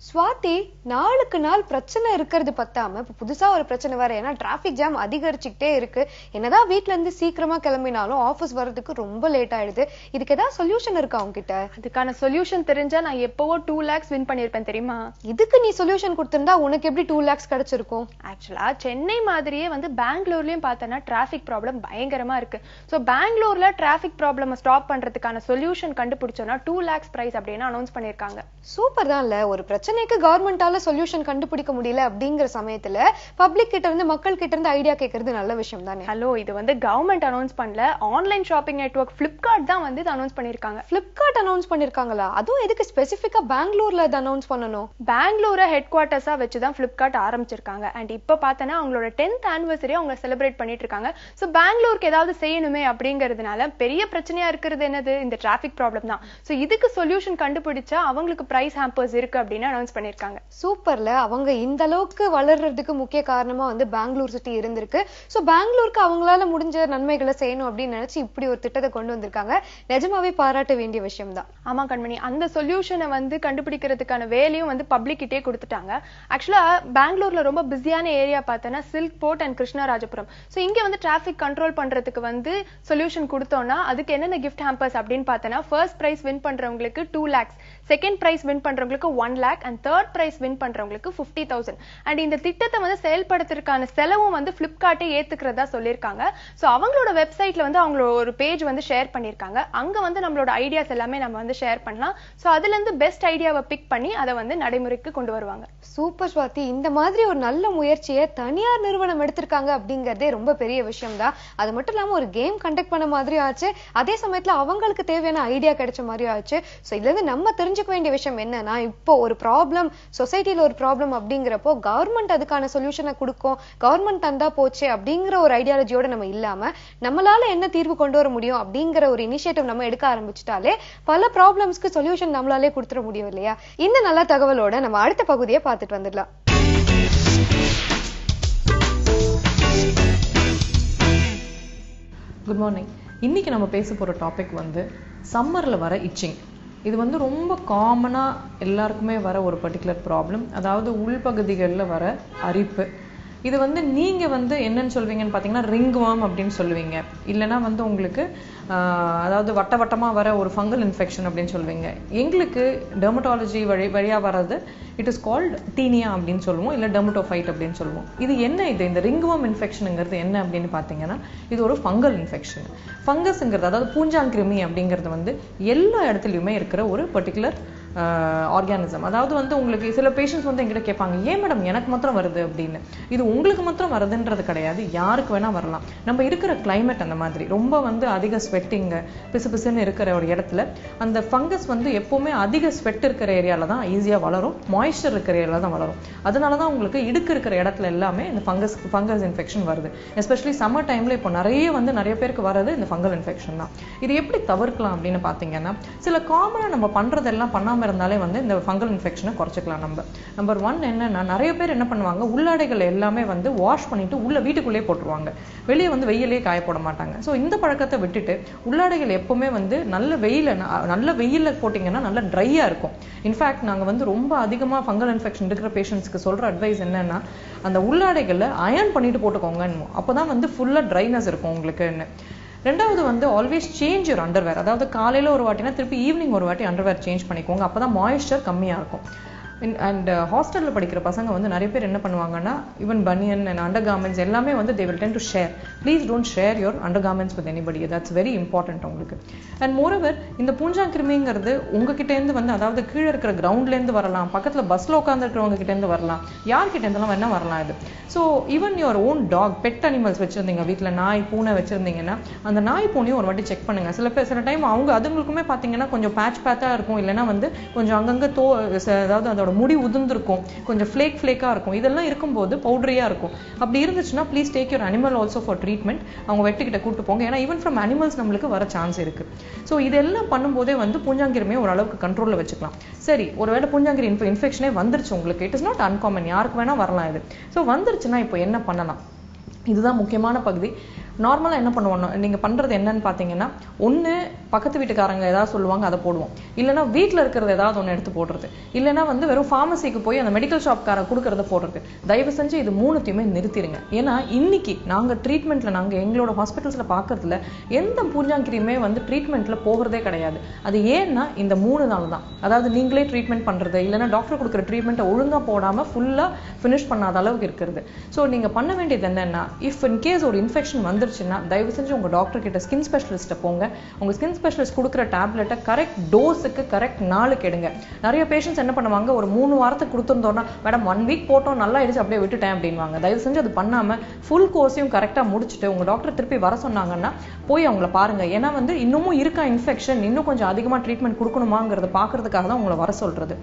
Swathi, நாளுக்கு நாள் பிரச்சனை இருக்கிறது பத்தாம இப்ப புதுசா ஒரு பிரச்சனை வேற. ஏன்னா டிராபிக் ஜாம் அதிகரிச்சுக்கிட்டே இருக்கு. என்னதான் வீட்டுல இருந்து சீக்கிரமா கிளம்பினாலும் ஆபீஸ் வர்றதுக்கு ரொம்ப லேட் ஆயிடுது. இதுக்கு ஏதாவது சொல்யூஷன் இருக்கா உங்ககிட்ட? அதுக்கான சொல்யூஷன் தெரிஞ்சா நான் எப்பவோ 2 lakhs வின் பண்ணிருப்பேன் தெரியுமா? இதுக்கு நீ சொல்யூஷன் கொடுத்திருந்தா உனக்கு எப்படி 2 lakhs கிடைச்சிருக்கும்? ஆக்சுவலா சென்னை மாதிரியே பெங்களூர்லயும் பார்த்தனா டிராபிக் ப்ராப்ளம் பயங்கரமா இருக்கு. சோ பெங்களூர்ல டிராபிக் ப்ராப்ளம் ஸ்டாப் பண்றதுக்கான சொல்யூஷன் கண்டுபிடிச்சோம்னா 2 lakhs பிரைஸ் அப்படின்னு அனௌன்ஸ் பண்ணிருக்காங்க. சூப்பர் தான் இல்ல. ஒரு பிரச்சனை பிரச்சனைக்கு கவர்மெண்டால சொல்யூஷன் கண்டுபிடிக்க முடியல அப்படிங்கிற சமயத்துல பப்ளிக் கிட்ட இருந்து மக்கள் கிட்ட இருந்து ஐடியா கேட்கறது நல்ல விஷயம் தானே. ஹலோ, இது வந்து கவர்மெண்ட் அனௌன்ஸ் பண்ணல, ஆன்லைன் ஷாப்பிங் நெட்வொர்க் Flipkart தான் வந்து இது அனௌன்ஸ் பண்ணிருக்காங்க. Flipkart அனௌன்ஸ் பண்ணிருக்காங்களா? அதுவும் எதுக்கு ஸ்பெசிஃபிக்கா பெங்களூர்ல இதை அனௌன்ஸ் பண்ணணும்? பெங்களூரை ஹெட் குவார்ட்டர்ஸா வச்சுதான் Flipkart ஆரம்பிச்சிருக்காங்க. அண்ட் இப்ப பார்த்தனா அவங்களோட 10th anniversary அவங்க செலிப்ரேட் பண்ணிட்டு இருக்காங்க. சோ பெங்களூருக்கு ஏதாவது செய்யணுமே அப்படிங்கிறதுனால பெரிய பிரச்சனையா இருக்கிறது என்னது, இந்த டிராபிக் ப்ராப்ளம் தான். சோ இதுக்கு சொல்யூஷன் கண்டுபிடிச்சா அவங்களுக்கு பிரைஸ் ஹாம்பர்ஸ் இருக்கு அப்படின்னு அனௌன்ஸ் பண்ணிருக்காங்க. சூப்பர்ல. அவங்க இந்த அளவுக்கு வளர்றதுக்கு முக்கிய காரணமா வந்து பெங்களூர் சிட்டி இருந்திருக்கு. சோ பெங்களூருக்கு அவங்களால முடிஞ்ச நன்மைகளை செய்யணும் அப்படின்னு நினைச்சு இப்படி ஒரு திட்டத்தை கொண்டு வந்திருக்காங்க. நிஜமாவே பாராட்ட வேண்டிய விஷயம் தான். ஆமா கண்மணி, அந்த சொல்யூஷனை வந்து கண்டுபிடிக்கிறதுக்கான வேலையும் வந்து பப்ளிக் கிட்டே கொடுத்துட்டாங்க. ஆக்சுவலா பெங்களூர்ல ரொம்ப பிஸியான ஏரியா பார்த்தனா silk board and Krishnarajapuram. So இங்க வந்து டிராபிக் கண்ட்ரோல் பண்றதுக்கு வந்து சொல்யூஷன் கொடுத்தோம்னா அதுக்கு என்னென்ன கிஃப்ட் ஹாம்பர்ஸ் அப்படின்னு பார்த்தனா, ஃபர்ஸ்ட் பிரைஸ் வின் பண்றவங்களுக்கு 2 lakhs, செகண்ட் பிரைஸ் வின் பண்றவங்களுக்கு 1 lakh and third prize win பண்றவங்களுக்கு 50,000. அண்ட் இந்த திட்டத்தை வந்து செயல்படுத்துறதுக்கான செலவும் வந்து Flipkart ஏத்துக்கிறதா சொல்லியிருக்காங்க. சோ அவங்களோட வெப்சைட்ல வந்து அவங்களோட ஒரு பேஜ் வந்து ஷேர் பண்ணிருக்காங்க. அங்க வந்து நம்மளோட ஐடியாஸ் எல்லாமே நம்ம வந்து ஷேர் பண்ணலாம். சோ அதுல இருந்து பெஸ்ட் ஐடியாவை பிக் பண்ணி அதை வந்து நடைமுறைக்கு கொண்டு வருவாங்க. சூப்பர் ஸ்வாதி, இந்த மாதிரி ஒரு நல்ல முயற்சியை தனியார் நிறுவனம் எடுத்திருக்காங்க அப்படிங்கறதே ரொம்ப பெரிய விஷயம் தான். அது மட்டும் இல்லாம ஒரு கேம் கண்டக்ட் பண்ண மாதிரி ஆச்சு, அதே சமயத்துல அவங்களுக்கு தேவையான ஐடியா கிடைச்ச மாதிரி ஆச்சு. சோ இதுல இருந்து நம்ம தெரிஞ்சுக்க வேண்டிய விஷயம் என்னன்னா, இப்போ ஒரு ப்ராப்ளம், சொசைட்டில ஒரு ப்ராப்ளம் அப்படிங்கிறப்போ கவர்மெண்ட் அதுக்கான சொல்யூஷனை கொடுக்கும், கவர்மெண்ட் தந்தா போச்சு அப்படிங்கிற ஒரு ஐடியாலஜியோட நம்ம இல்லாம நம்மளால என்ன தீர்வு கொண்டு வர முடியும் அப்படிங்கிற ஒரு இனிஷியேட்டிவ் நம்ம எடுக்க ஆரம்பிச்சுட்டாலே பல ப்ராப்ளம்ஸ்க்கு சொல்யூஷன் நம்மளாலே கொடுத்துட முடியும் இல்லையா? இந்த நல்ல தகவலோட நம்ம அடுத்த பகுதியை பார்த்துட்டு வந்துடலாம். Good morning. இன்னைக்கு நம்ம பேச போகிற டாபிக் வந்து சம்மரில் வர இச்சிங். இது வந்து ரொம்ப காமனாக எல்லாருக்குமே வர ஒரு பர்டிகுலர் ப்ராப்ளம், அதாவது உள்பகுதிகளில் வர அரிப்பு. இது வந்து நீங்கள் வந்து என்னன்னு சொல்வீங்கன்னு பார்த்தீங்கன்னா ரிங்வார்ம் அப்படின்னு சொல்லுவீங்க, இல்லைனா வந்து உங்களுக்கு அதாவது வட்டமாக வர ஒரு ஃபங்கல் இன்ஃபெக்ஷன் அப்படின்னு சொல்லுவீங்க. எங்களுக்கு டெர்மட்டாலஜி வழியாக வர்றது இட் இஸ் கால்ட் டீனியா அப்படின்னு சொல்லுவோம், இல்லை டெர்மட்டோஃபைட் அப்படின்னு சொல்லுவோம். இது என்ன, இது இந்த ரிங்வார்ம் இன்ஃபெக்ஷனுங்கிறது என்ன அப்படின்னு பார்த்தீங்கன்னா இது ஒரு ஃபங்கல் இன்ஃபெக்ஷன். ஃபங்கஸ்ங்கிறது அதாவது பூஞ்சாங்கிருமி அப்படிங்கிறது வந்து எல்லா இடத்துலையுமே இருக்கிற ஒரு பர்டிகுலர் ஆர்கானிசம். அதாவது வந்து உங்களுக்கு சில பேஷண்ட்ஸ் வந்து எங்கிட்ட கேட்பாங்க, ஏன் மேடம் எனக்கு மாத்திரம் வருது அப்படின்னு. இது உங்களுக்கு மாத்திரம் வருதுன்றது கிடையாது, யாருக்கு வேணா வரலாம். நம்ம இருக்கிற கிளைமேட் அந்த மாதிரி ரொம்ப வந்து அதிக ஸ்வெட்டிங்கு பிசு பிசுன்னு இருக்கிற ஒரு இடத்துல அந்த ஃபங்கஸ் வந்து எப்பவுமே அதிக ஸ்வெட் இருக்கிற ஏரியால தான் ஈஸியாக வளரும், மாய்ஸ்சர் இருக்கிற ஏரியால தான் வளரும். அதனால தான் உங்களுக்கு இடுக்கு இருக்கிற இடத்துல எல்லாமே இந்த ஃபங்கஸ் இன்ஃபெக்ஷன் வருது. எஸ்பெஷலி சம்மர் டைம்ல இப்போ நிறைய பேருக்கு வர்றது இந்த ஃபங்கல் இன்ஃபெக்ஷன் தான். இது எப்படி தவிர்க்கலாம் அப்படின்னு பார்த்தீங்கன்னா, சில காமனாக நம்ம பண்றதெல்லாம் பண்ணாம இருந்தாலே வந்து இந்த ஃபங்கல் இன்ஃபெக்ஷனை குறைச்சிக்கலாம். நம்பர் 1 என்னன்னா, நிறைய பேர் என்ன பண்ணுவாங்க, உள்ளாடைகள் எல்லாமே வந்து வாஷ் பண்ணிட்டு உள்ள வீட்டுக்குள்ளேயே போட்டுருவாங்க, வெளியே வந்து வெயிலே காய போட மாட்டாங்க. ஸோ இந்த பழக்கத்தை விட்டுட்டு உள்ளாடைகள் எப்பவுமே வந்து நல்ல வெயில போட்டிங்கன்னா நல்லா ட்ரையா இருக்கும். இன்ஃபேக்ட் நாங்கள் வந்து ரொம்ப அதிகமாக ஃபங்கல் இன்ஃபெக்ஷன் இருக்கிற பேஷண்ட்ஸ்க்கு சொல்ற அட்வைஸ் என்னன்னா, அந்த உள்ளாடைகளை அயர்ன் பண்ணிட்டு போட்டுக்கோங்க, அப்போதான் வந்து ஃபுல்லா ட்ரைனஸ் இருக்கும் உங்களுக்குன்னு. ரெண்டாவது வந்து ஆல்வேஸ் சேஞ்ச் யுவர் அண்டர்வேர். அதாவது காலையில் ஒரு வாட்டினா திருப்பி ஈவினிங் ஒரு வாட்டி அண்டர்வேர் சேஞ்ச் பண்ணிக்கோங்க, அப்போ தான் மாய்ஸ்சர் கம்மியாக இருக்கும். அண்ட் ஹாஸ்டலில் படிக்கிற பசங்க வந்து நிறைய பேர் என்ன பண்ணுவாங்கன்னா, ஈவன் பனியன் அண்ட் அண்டர் கார்மெண்ட்ஸ் எல்லாமே வந்து they will tend to share. Please don't share your undergarments with anybody. That's very important உங்களுக்கு. அண்ட் மோரோவர் இந்த பூஞ்சாங்கிருமிங்கிறது உங்ககிட்டேருந்து வந்து அதாவது கீழே இருக்கிற கிரவுண்ட்லேருந்து வரலாம், பக்கத்தில் பஸ்ஸில் உட்காந்துருக்கிறவங்க கிட்டேருந்து வரலாம், யார்கிட்டேருந்தெல்லாம் வேணா வரலாம் இது. So even your own dog, pet animals வச்சுருந்தீங்க வீட்டில், நாய் பூனை வச்சுருந்தீங்கன்னா அந்த நாய் பூனையும் ஒரு வாட்டி செக் பண்ணுங்க. சில டைம் அதுங்களுக்குமே பார்த்தீங்கன்னா கொஞ்சம் பேட்சாக இருக்கும், இல்லைன்னா வந்து கொஞ்சம் அங்கங்கே அதாவது அதோட முடி உதிர்ந்திருக்கும், கொஞ்சம் ஃப்ளேக்காக இருக்கும். இதெல்லாம் இருக்கும்போது பவுடரியாக இருக்கும். அப்படி இருந்துச்சுன்னா please take your animal also for treatment. அவங்க வெட்டுக்கிட்ட கூட்டு போங்க, ஏன்னா ஈவன் ஃப்ரம் அனிமல்ஸ் நம்மளுக்கு வர சான்ஸ் இருக்கு. ஸோ இதெல்லாம் பண்ணும்போதே வந்து பூஞ்சாங்கிருமையை ஓரளவுக்கு கண்ட்ரோலில் வச்சுக்கலாம். சரி, ஒருவேளை பூஞ்சாங்கிரி இன்ஃபெக்ஷனே வந்துருச்சு உங்களுக்கு, இட் இஸ் நாட் அன்காமன், யாருக்கு வேணா வரலாம் இது. ஸோ வந்துருச்சுன்னா இப்போ என்ன பண்ணலாம், இதுதான் முக்கியமான பகுதி. நார்மலாக என்ன பண்ணுவோம், நீங்கள் பண்ணுறது என்னன்னு பார்த்தீங்கன்னா, ஒன்று பக்கத்து வீட்டுக்காரங்க ஏதாவது சொல்லுவாங்க அதை போடுவோம், இல்லைனா வீட்டில் இருக்கிறது ஏதாவது ஒன்று எடுத்து போடுறது, இல்லைனா வந்து வெறும் ஃபார்மசிக்கு போய் அந்த மெடிக்கல் ஷாப்காரன் கொடுக்கறத போடுறது. தயவு செஞ்சு இது மூணுத்தையுமே நிறுத்திடுங்க. ஏன்னா இன்னைக்கு நாங்கள் ட்ரீட்மெண்ட்டில் எங்களோட ஹாஸ்பிட்டல்ஸில் பார்க்கறதுல எந்த பூஞ்சாங்கிரியுமே வந்து ட்ரீட்மெண்ட்டில் போகிறதே கிடையாது. அது ஏன்னா இந்த 3 நாள் தான். அதாவது நீங்களே ட்ரீட்மெண்ட் பண்ணுறது, இல்லைனா டாக்டர் கொடுக்குற ட்ரீட்மெண்ட்டை ஒழுங்காக போடாமல் ஃபுல்லாக ஃபினிஷ் பண்ணாத அளவுக்கு இருக்கிறது. ஸோ நீங்கள் பண்ண வேண்டியது என்னென்னா, இஃப் இன் கேஸ் ஒரு இன்ஃபெக்ஷன் வந்துருச்சுன்னா தயவு செஞ்சு உங்க டாக்டர் கிட்ட ஸ்கின் ஸ்பெஷலிஸ்ட்டை போங்க. உங்க ஸ்கின் ஸ்பெஷலிஸ்ட் கொடுக்குற டேப்லெட்டை கரெக்ட் டோஸுக்கு கரெக்ட் நாளுக்கு எடுங்க. நிறைய பேஷண்ட்ஸ் என்ன பண்ணுவாங்க, ஒரு 3 வாரத்துக்கு கொடுத்துருந்தோம்னா மேடம் 1 வீக் போட்டோம் நல்லா ஆயிடுச்சு அப்படியே விட்டுட்டேன் அப்படின்வாங்க. தயவு செஞ்சு அது பண்ணாம ஃபுல் கோர்ஸையும் கரெக்டாக முடிச்சுட்டு உங்க டாக்டர் திருப்பி வர சொன்னாங்கன்னா போய் அவங்கள பாருங்க. ஏன்னா வந்து இன்னமும் இருக்கா இன்ஃபெக்ஷன், இன்னும் கொஞ்சம் அதிகமாக ட்ரீட்மெண்ட் கொடுக்கணுமாங்கிறத பார்க்கறதுக்காக தான் உங்களை வர சொல்றது.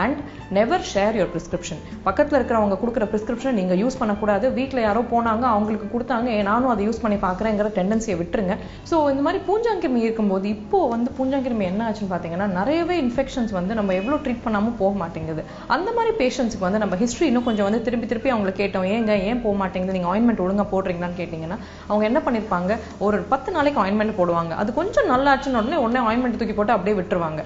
And never share your prescription. பக்கத்தில் இருக்கிறவங்க கொடுக்குற பிரிஸ்கிரிப்ஷன் நீங்க யூஸ் பண்ணக்கூடாது. வீட்டில் யாரோ போனாங்க அவங்களுக்கு கொடுத்தாங்க நானும் அதை யூஸ் பண்ணி பார்க்குறேங்கிற டெண்டன்சியை விட்டுருங்க. ஸோ இந்த மாதிரி பூஞ்சாங்கிருமி இருக்கும்போது இப்போ வந்து பூஞ்சாங்கிருமி என்ன ஆச்சுன்னு பார்த்தீங்கன்னா நிறையவே இன்ஃபெக்ஷன்ஸ் வந்து நம்ம எவ்வளோ ட்ரீட் பண்ணாமல் போக மாட்டேங்குது. அந்த மாதிரி பேஷண்ட்ஸுக்கு வந்து நம்ம ஹிஸ்ட்ரி இன்னும் கொஞ்சம் வந்து திருப்பி அவங்களை கேட்டோம், ஏன் போக மாட்டேங்குது, நீங்கள் ஆயின்மெண்ட் ஒழுங்காக போடுறீங்களான்னு கேட்டிங்கன்னா அவங்க என்ன பண்ணியிருப்பாங்க, ஒரு 10 நாளைக்கு ஆயின்மெண்ட் போடுவாங்க. அது கொஞ்சம் நல்லாச்சுன்னு உடனே ஆயின்மெண்ட் தூக்கி போட்டு அப்படியே விட்டுருவாங்க.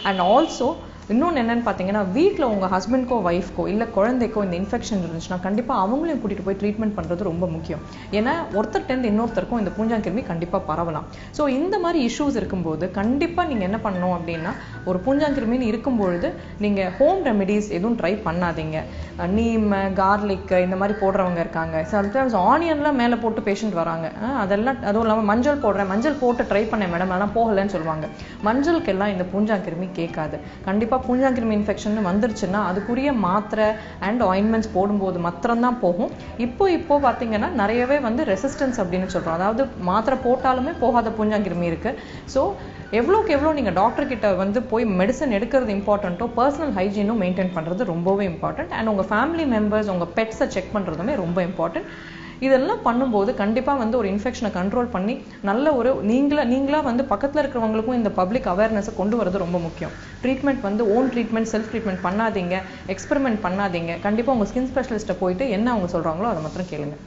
அண்ட் ஆல்சோ இன்னொன்று என்னன்னு பார்த்தீங்கன்னா வீட்டில் உங்கள் ஹஸ்பண்ட்க்கோ ஒய்ஃப்க்கோ இல்லை குழந்தைக்கோ இந்த இன்ஃபெக்ஷன் இருந்துச்சுன்னா கண்டிப்பாக அவங்களையும் கூட்டிகிட்டு போய் ட்ரீட்மெண்ட் பண்ணுறது ரொம்ப முக்கியம். ஏன்னா ஒருத்தர்கிட்ட இன்னொருத்தருக்கும் இந்த பூஞ்சாங்கிருமி கண்டிப்பாக பரவலாம். ஸோ இந்த மாதிரி இஷ்யூஸ் இருக்கும்போது கண்டிப்பாக நீங்கள் என்ன பண்ணணும் அப்படின்னா ஒரு பூஞ்சாங்கிருமின்னு இருக்கும்பொழுது நீங்கள் ஹோம் ரெமெடிஸ் எதுவும் ட்ரை பண்ணாதீங்க. நீம், கார்லிக் இந்த மாதிரி போடுறவங்க இருக்காங்க. சம்டைம்ஸ் ஆனியன்லாம் மேலே போட்டு பேஷண்ட் வராங்க. அதெல்லாம் அதுவும் இல்லாமல் மஞ்சள் போடுறேன், மஞ்சள் போட்டு ட்ரை பண்ணேன் மேடம் அதெல்லாம் போகலைன்னு சொல்லுவாங்க. மஞ்சளுக்கெல்லாம் இந்த பூஞ்சாங்கிருமி கேட்காது. கண்டிப்பாக பூஞ்சாங்கிருமி இன்ஃபெக்ஷன் வந்துருச்சுன்னா அதுக்குரிய மாத்திரை அண்ட் ஆயின்மெண்ட்ஸ் போடும்போது மாத்திரம்தான் போகும். இப்போ பார்த்தீங்கன்னா நிறையவே வந்து ரெசிஸ்டன்ஸ் அப்படின்னு சொல்கிறோம். அதாவது மாத்திரை போட்டாலுமே போகாத பூஞ்சாங்கிருமி இருக்கு. ஸோ எவ்வளோக்கு எவ்வளோ நீங்கள் டாக்டர் கிட்ட வந்து போய் மெடிசன் எடுக்கிறது இம்பார்ட்டண்ட்டோ பர்சனல் ஹைஜீனும் மெயின்டைன் பண்ணுறது ரொம்பவே இம்பார்ட்டன்ட். அண்ட் உங்கள் ஃபேமிலி மெம்பர்ஸ் உங்கள் பெட்ஸை செக் பண்ணுறதுமே ரொம்ப இம்பார்ட்டன்ட். இதெல்லாம் பண்ணும்போது கண்டிப்பாக வந்து ஒரு இன்ஃபெக்ஷனை கண்ட்ரோல் பண்ணி நல்ல ஒரு நீங்களா வந்து பக்கத்தில் இருக்கிறவங்களுக்கும் இந்த பப்ளிக் அவேர்னஸை கொண்டு வரது ரொம்ப முக்கியம். ட்ரீட்மெண்ட் வந்து ஓன் ட்ரீட்மெண்ட் செல்ஃப் ட்ரீட்மெண்ட் பண்ணாதீங்க, எக்ஸ்பெரிமெண்ட் பண்ணாதீங்க. கண்டிப்பாக உங்கள் ஸ்கின் ஸ்பெஷலிஸ்ட்டை போயிட்டு என்ன அவங்க சொல்கிறாங்களோ அதை மாத்திரம் கேளுங்க.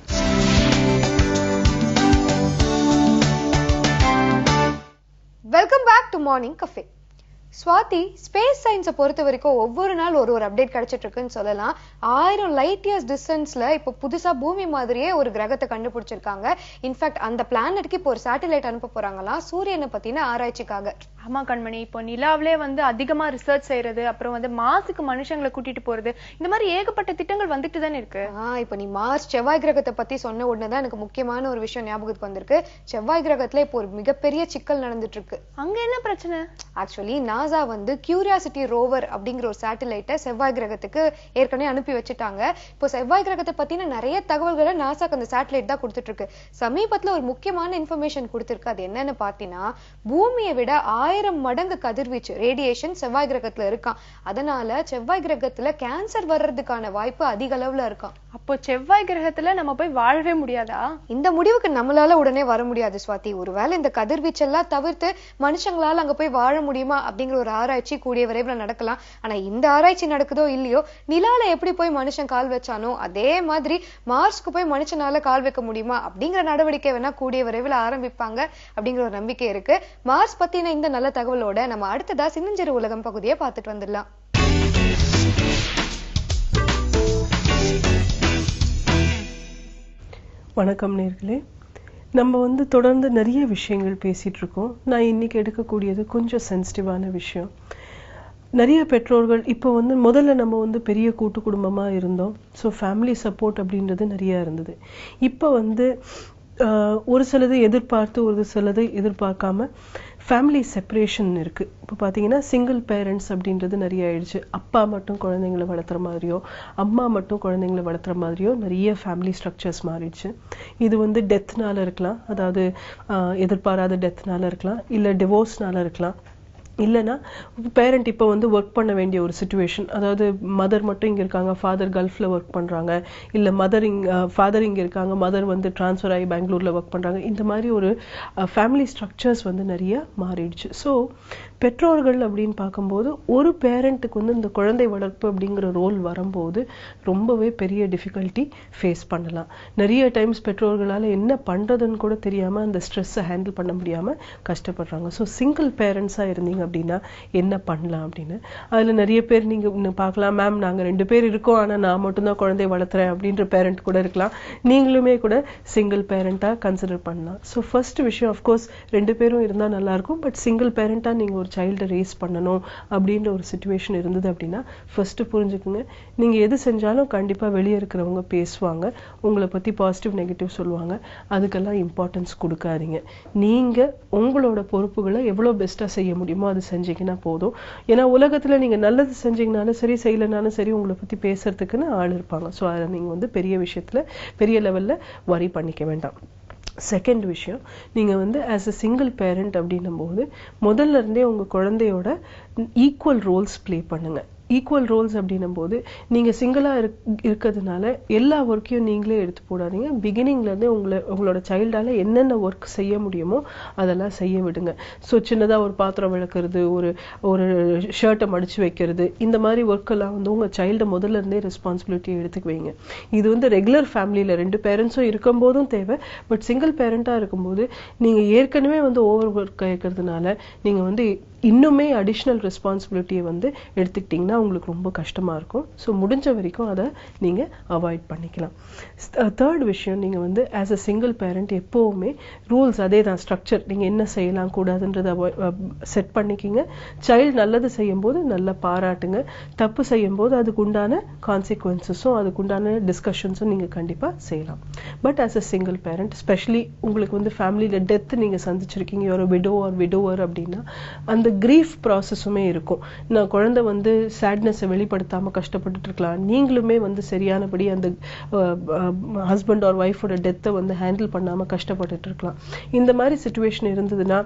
Welcome back to morning cafe. Swathi, space சயின்ஸை பொறுத்த வரைக்கும் ஒவ்வொரு நாள் ஒரு அப்டேட் கிடைச்சிட்டு இருக்குன்னு சொல்லலாம். 1000 லைட் இயர்ஸ் டிஸ்டன்ஸ்ல இப்போ புதுசா பூமி மாதிரியே ஒரு கிரகத்தை கண்டுபிடிச்சிருக்காங்க. இன்ஃபேக்ட் அந்த பிளானெட்டுக்கு இப்போ ஒரு சேட்டலைட் அனுப்ப போறாங்களாம் சூரியனை பத்தின ஆராய்ச்சிக்காக. ஆமா கண்மணி, இப்போ நிலாவிலே வந்து அதிகமா ரிசர்ச் செய்யறது, அப்புறம் வந்து மார்ஸுக்கு மனுஷங்களை கூட்டிட்டு போறது, இந்த மாதிரி ஏகப்பட்ட திட்டங்கள் வந்துட்டு தானே இருக்கு. இப்போ நீ மார்ஸ் செவ்வாய் கிரகத்தை பத்தி சொன்ன உடனே தான் எனக்கு முக்கியமான ஒரு விஷயம் ஞாபகத்துக்கு வந்திருக்கு. செவ்வாய் கிரகத்துல இப்போ ஒரு மிகப்பெரிய சிக்கல் நடந்துட்டு இருக்கு. அங்க என்ன பிரச்சனை? ஆக்சுவலி நாசா வந்து கியூரியாசிட்டி ரோவர் அப்படிங்கிற ஒரு சேட்டலைட்டை செவ்வாய் கிரகத்துக்கு ஏற்கனவே அனுப்பி வச்சுட்டாங்க. இப்போ செவ்வாய் கிரகத்தை பத்தின நிறைய தகவல்களை நாசாக்கு அந்த சேட்டலைட் தான் கொடுத்துட்டு இருக்கு. சமீபத்துல ஒரு முக்கியமான இன்ஃபர்மேஷன் கொடுத்திருக்கு. அது என்னன்னு பாத்தீங்கன்னா பூமியை விட 1000 மடங்கு கதிர்வீச்சு ரேடியேஷன் செவ்வாய் கிரகத்துல இருக்கான். அதனால செவ்வாய் கிரகத்துல கேன்சர் வர்றதுக்கான வாய்ப்பு அதிக அளவுல இருக்கான். அப்போ செவ்வாய் கிரகத்துல நம்ம போய் வாழவே முடியாதா? இந்த முடிவுக்கு நம்மளால உடனே வர முடியாது ஸ்வாதி. ஒருவேளை இந்த கதிர்வீச்செல்லாம் தவிர்த்து மனுஷங்களால அங்க போய் வாழ முடியுமா அப்படிங்கிற ஒரு ஆராய்ச்சி கூடிய விரைவில் நடக்கலாம். ஆனா இந்த ஆராய்ச்சி நடக்குதோ இல்லையோ, நிலால எப்படி போய் மனுஷன் கால் வச்சானோ அதே மாதிரி மார்ஸ்க்கு போய் மனுஷனால கால் வைக்க முடியுமா அப்படிங்கிற நடவடிக்கை வேணா கூடிய விரைவில் ஆரம்பிப்பாங்க அப்படிங்கிற ஒரு நம்பிக்கை இருக்கு. மார்ஸ் பத்தின இந்த நல்ல தகவலோட நம்ம அடுத்ததா சின்னஞ்சிறு உலகம் பகுதியை பார்த்துட்டு வந்துடலாம். வணக்கம் நேர்களே, நம்ம தொடர்ந்து நிறைய விஷயங்கள் பேசிட்டு இருக்கோம். நான் இன்னைக்கு எடுக்கக்கூடியது கொஞ்சம் சென்சிட்டிவான விஷயம். நிறைய பெற்றோர்கள் இப்போ முதல்ல நம்ம பெரிய கூட்டு குடும்பமா இருந்தோம். ஸோ ஃபேமிலி சப்போர்ட் அப்படின்றது நிறைய இருந்தது. இப்போ ஒரு சிலது எதிர்பார்த்து ஒரு சிலது எதிர்பார்க்காம ஃபேமிலி செப்பரேஷன் இருக்கு. இப்போ பார்த்தீங்கன்னா சிங்கிள் பேரண்ட்ஸ் அப்படின்றது நிறைய ஆயிடுச்சு. அப்பா மட்டும் குழந்தைங்களை வளர்த்துற மாதிரியோ அம்மா மட்டும் குழந்தைங்களை வளர்த்துற மாதிரியோ நிறைய ஃபேமிலி ஸ்ட்ரக்சர்ஸ் மாறிடுச்சு. இது டெத்னால இருக்கலாம், அதாவது எதிர்பாராத டெத்னால இருக்கலாம், இல்லை டிவோர்ஸ்னால இருக்கலாம், இல்லைன்னா பேரண்ட் இப்போ ஒர்க் பண்ண வேண்டிய ஒரு சுச்சுவேஷன். அதாவது மதர் மட்டும் இங்கே இருக்காங்க, ஃபாதர் கல்ஃபில் ஒர்க் பண்ணுறாங்க, இல்லை ஃபாதர் இங்கே இருக்காங்க, மதர் ட்ரான்ஸ்ஃபர் ஆகி பெங்களூரில் ஒர்க் பண்ணுறாங்க. இந்த மாதிரி ஒரு ஃபேமிலி ஸ்ட்ரக்சர்ஸ் நிறைய மாறிடுச்சு. ஸோ பெற்றோர்கள் அப்படின்னு பார்க்கும்போது ஒரு பேரண்ட்டுக்கு இந்த குழந்தை வளர்ப்பு அப்படிங்கிற ரோல் வரும்போது ரொம்பவே பெரிய டிஃபிகல்ட்டி ஃபேஸ் பண்ணலாம். நிறைய டைம்ஸ் பெற்றோர்களால் என்ன பண்ணுறதுன்னு கூட தெரியாமல் அந்த ஸ்ட்ரெஸ்ஸை ஹேண்டில் பண்ண முடியாமல் கஷ்டப்படுறாங்க. ஸோ சிங்கிள் பேரண்ட்ஸாக இருந்தீங்க அப்படின்னா என்ன பண்ணலாம் அப்படின்னு அதில் நிறைய பேர் நீங்கள் பார்க்கலாம். மேம் நாங்கள் 2 பேர் இருக்கோம், ஆனால் நான் மட்டும்தான் குழந்தைய வளர்த்துறேன் அப்படின்ற பேரண்ட் கூட இருக்கலாம். நீங்களுமே கூட சிங்கிள் பேரண்ட்டாக கன்சிடர் பண்ணலாம். ஸோ ஃபர்ஸ்ட் விஷயம், அஃப்கோர்ஸ் 2 பேரும் இருந்தால் நல்லாயிருக்கும். பட் சிங்கிள் பேரண்ட்டாக நீங்கள் ஒரு சைல்டை ரேஸ் பண்ணணும் அப்படின்ற ஒரு சிச்சுவேஷன் இருந்தது அப்படின்னா ஃபர்ஸ்ட் புரிஞ்சுக்குங்க, நீங்க எது செஞ்சாலும் கண்டிப்பா வெளியே இருக்கிறவங்க பேசுவாங்க, உங்களை பத்தி பாசிட்டிவ் நெகட்டிவ் சொல்லுவாங்க. அதுக்கெல்லாம் இம்பார்ட்டன்ஸ் கொடுக்காதீங்க. நீங்க உங்களோட பொறுப்புகளை எவ்வளவு பெஸ்டா செய்ய முடியுமோ அது செஞ்சீங்கன்னா போதும். ஏன்னா உலகத்துல நீங்க நல்லது செஞ்சீங்கனாலும் சரி, செய்யலனாலும் சரி, உங்களை பத்தி பேசுறதுக்குன்னு ஆள் இருப்பாங்க. ஸோ அதை நீங்க வந்து பெரிய விஷயத்துல பெரிய லெவல்ல வரி பண்ணிக்க வேண்டாம். செகண்ட் விஷயம், நீங்க வந்து ஆஸ் அ சிங்கிள் பேரண்ட் அப்படின்னும் போது முதல்ல இருந்தே உங்க குழந்தையோட ஈக்குவல் ரோல்ஸ் பிளே பண்ணுங்க. ஈக்குவல் ரோல்ஸ் அப்படின்னும் போது நீங்க சிங்கிளா இருக்கிறதுனால எல்லா ஒர்க்கையும் நீங்களே எடுத்து போடாதீங்க. பிகினிங்ல இருந்தே உங்களோட சைல்டால என்னென்ன ஒர்க் செய்ய முடியுமோ அதெல்லாம் செய்ய விடுங்க. ஸோ சின்னதா ஒரு பாத்திரம் விளக்குறது, ஒரு ஷர்ட்டை மடிச்சு வைக்கிறது, இந்த மாதிரி ஒர்க் எல்லாம் வந்து உங்க சைல்டை முதல்ல இருந்தே ரெஸ்பான்சிபிலிட்டியை எடுத்துக்கு வைங்க. இது வந்து ரெகுலர் ஃபேமிலியில 2 பேரண்ட்ஸும் இருக்கும் போதும் தேவை. பட் சிங்கிள் பேரண்டா இருக்கும்போது நீங்க ஏற்கனவே வந்து ஓவர் ஒர்க் இருக்கிறதுனால நீங்க வந்து இன்னுமே அடிஷ்னல் ரெஸ்பான்சிபிலிட்டியை வந்து எடுத்துக்கிட்டீங்கன்னா உங்களுக்கு ரொம்ப கஷ்டமா இருக்கும். ஸோ முடிஞ்ச வரைக்கும் அதை நீங்க அவாய்ட் பண்ணிக்கலாம். தேர்ட் விஷயம், நீங்க வந்து ஆஸ் அ சிங்கிள் பேரண்ட் எப்பவுமே ரூல்ஸ் அதே தான், ஸ்ட்ரக்சர், நீங்க என்ன செய்யலாம் கூடாதுன்றதை செட் பண்ணிக்கிங்க. சைல்டு நல்லது செய்யும் போது நல்லா பாராட்டுங்க, தப்பு செய்யும் போது அதுக்கு உண்டான கான்சிக்வன்சஸும் அதுக்குண்டான டிஸ்கஷன்ஸும் நீங்க கண்டிப்பா செய்யலாம். But as a single parent, specially உங்களுக்கு வந்து ஃபேமிலியில டெத் நீங்க சந்திச்சிருக்கீங்க, ஒரு விடோவர் அப்படின்னா அந்த கிரீஃப் ப்ராசஸுமே இருக்கும். நான் குழந்தை வந்து சேட்னஸை வெளிப்படுத்தாம கஷ்டப்பட்டுட்டு இருக்கலாம், நீங்களுமே வந்து சரியானபடி அந்த ஹஸ்பண்ட் ஆர் ஒய்ஃபோட டெத்தை வந்து ஹேண்டில் பண்ணாம கஷ்டப்பட்டுட்டு இருக்கலாம். இந்த மாதிரி சிச்சுவேஷன் இருந்ததுன்னா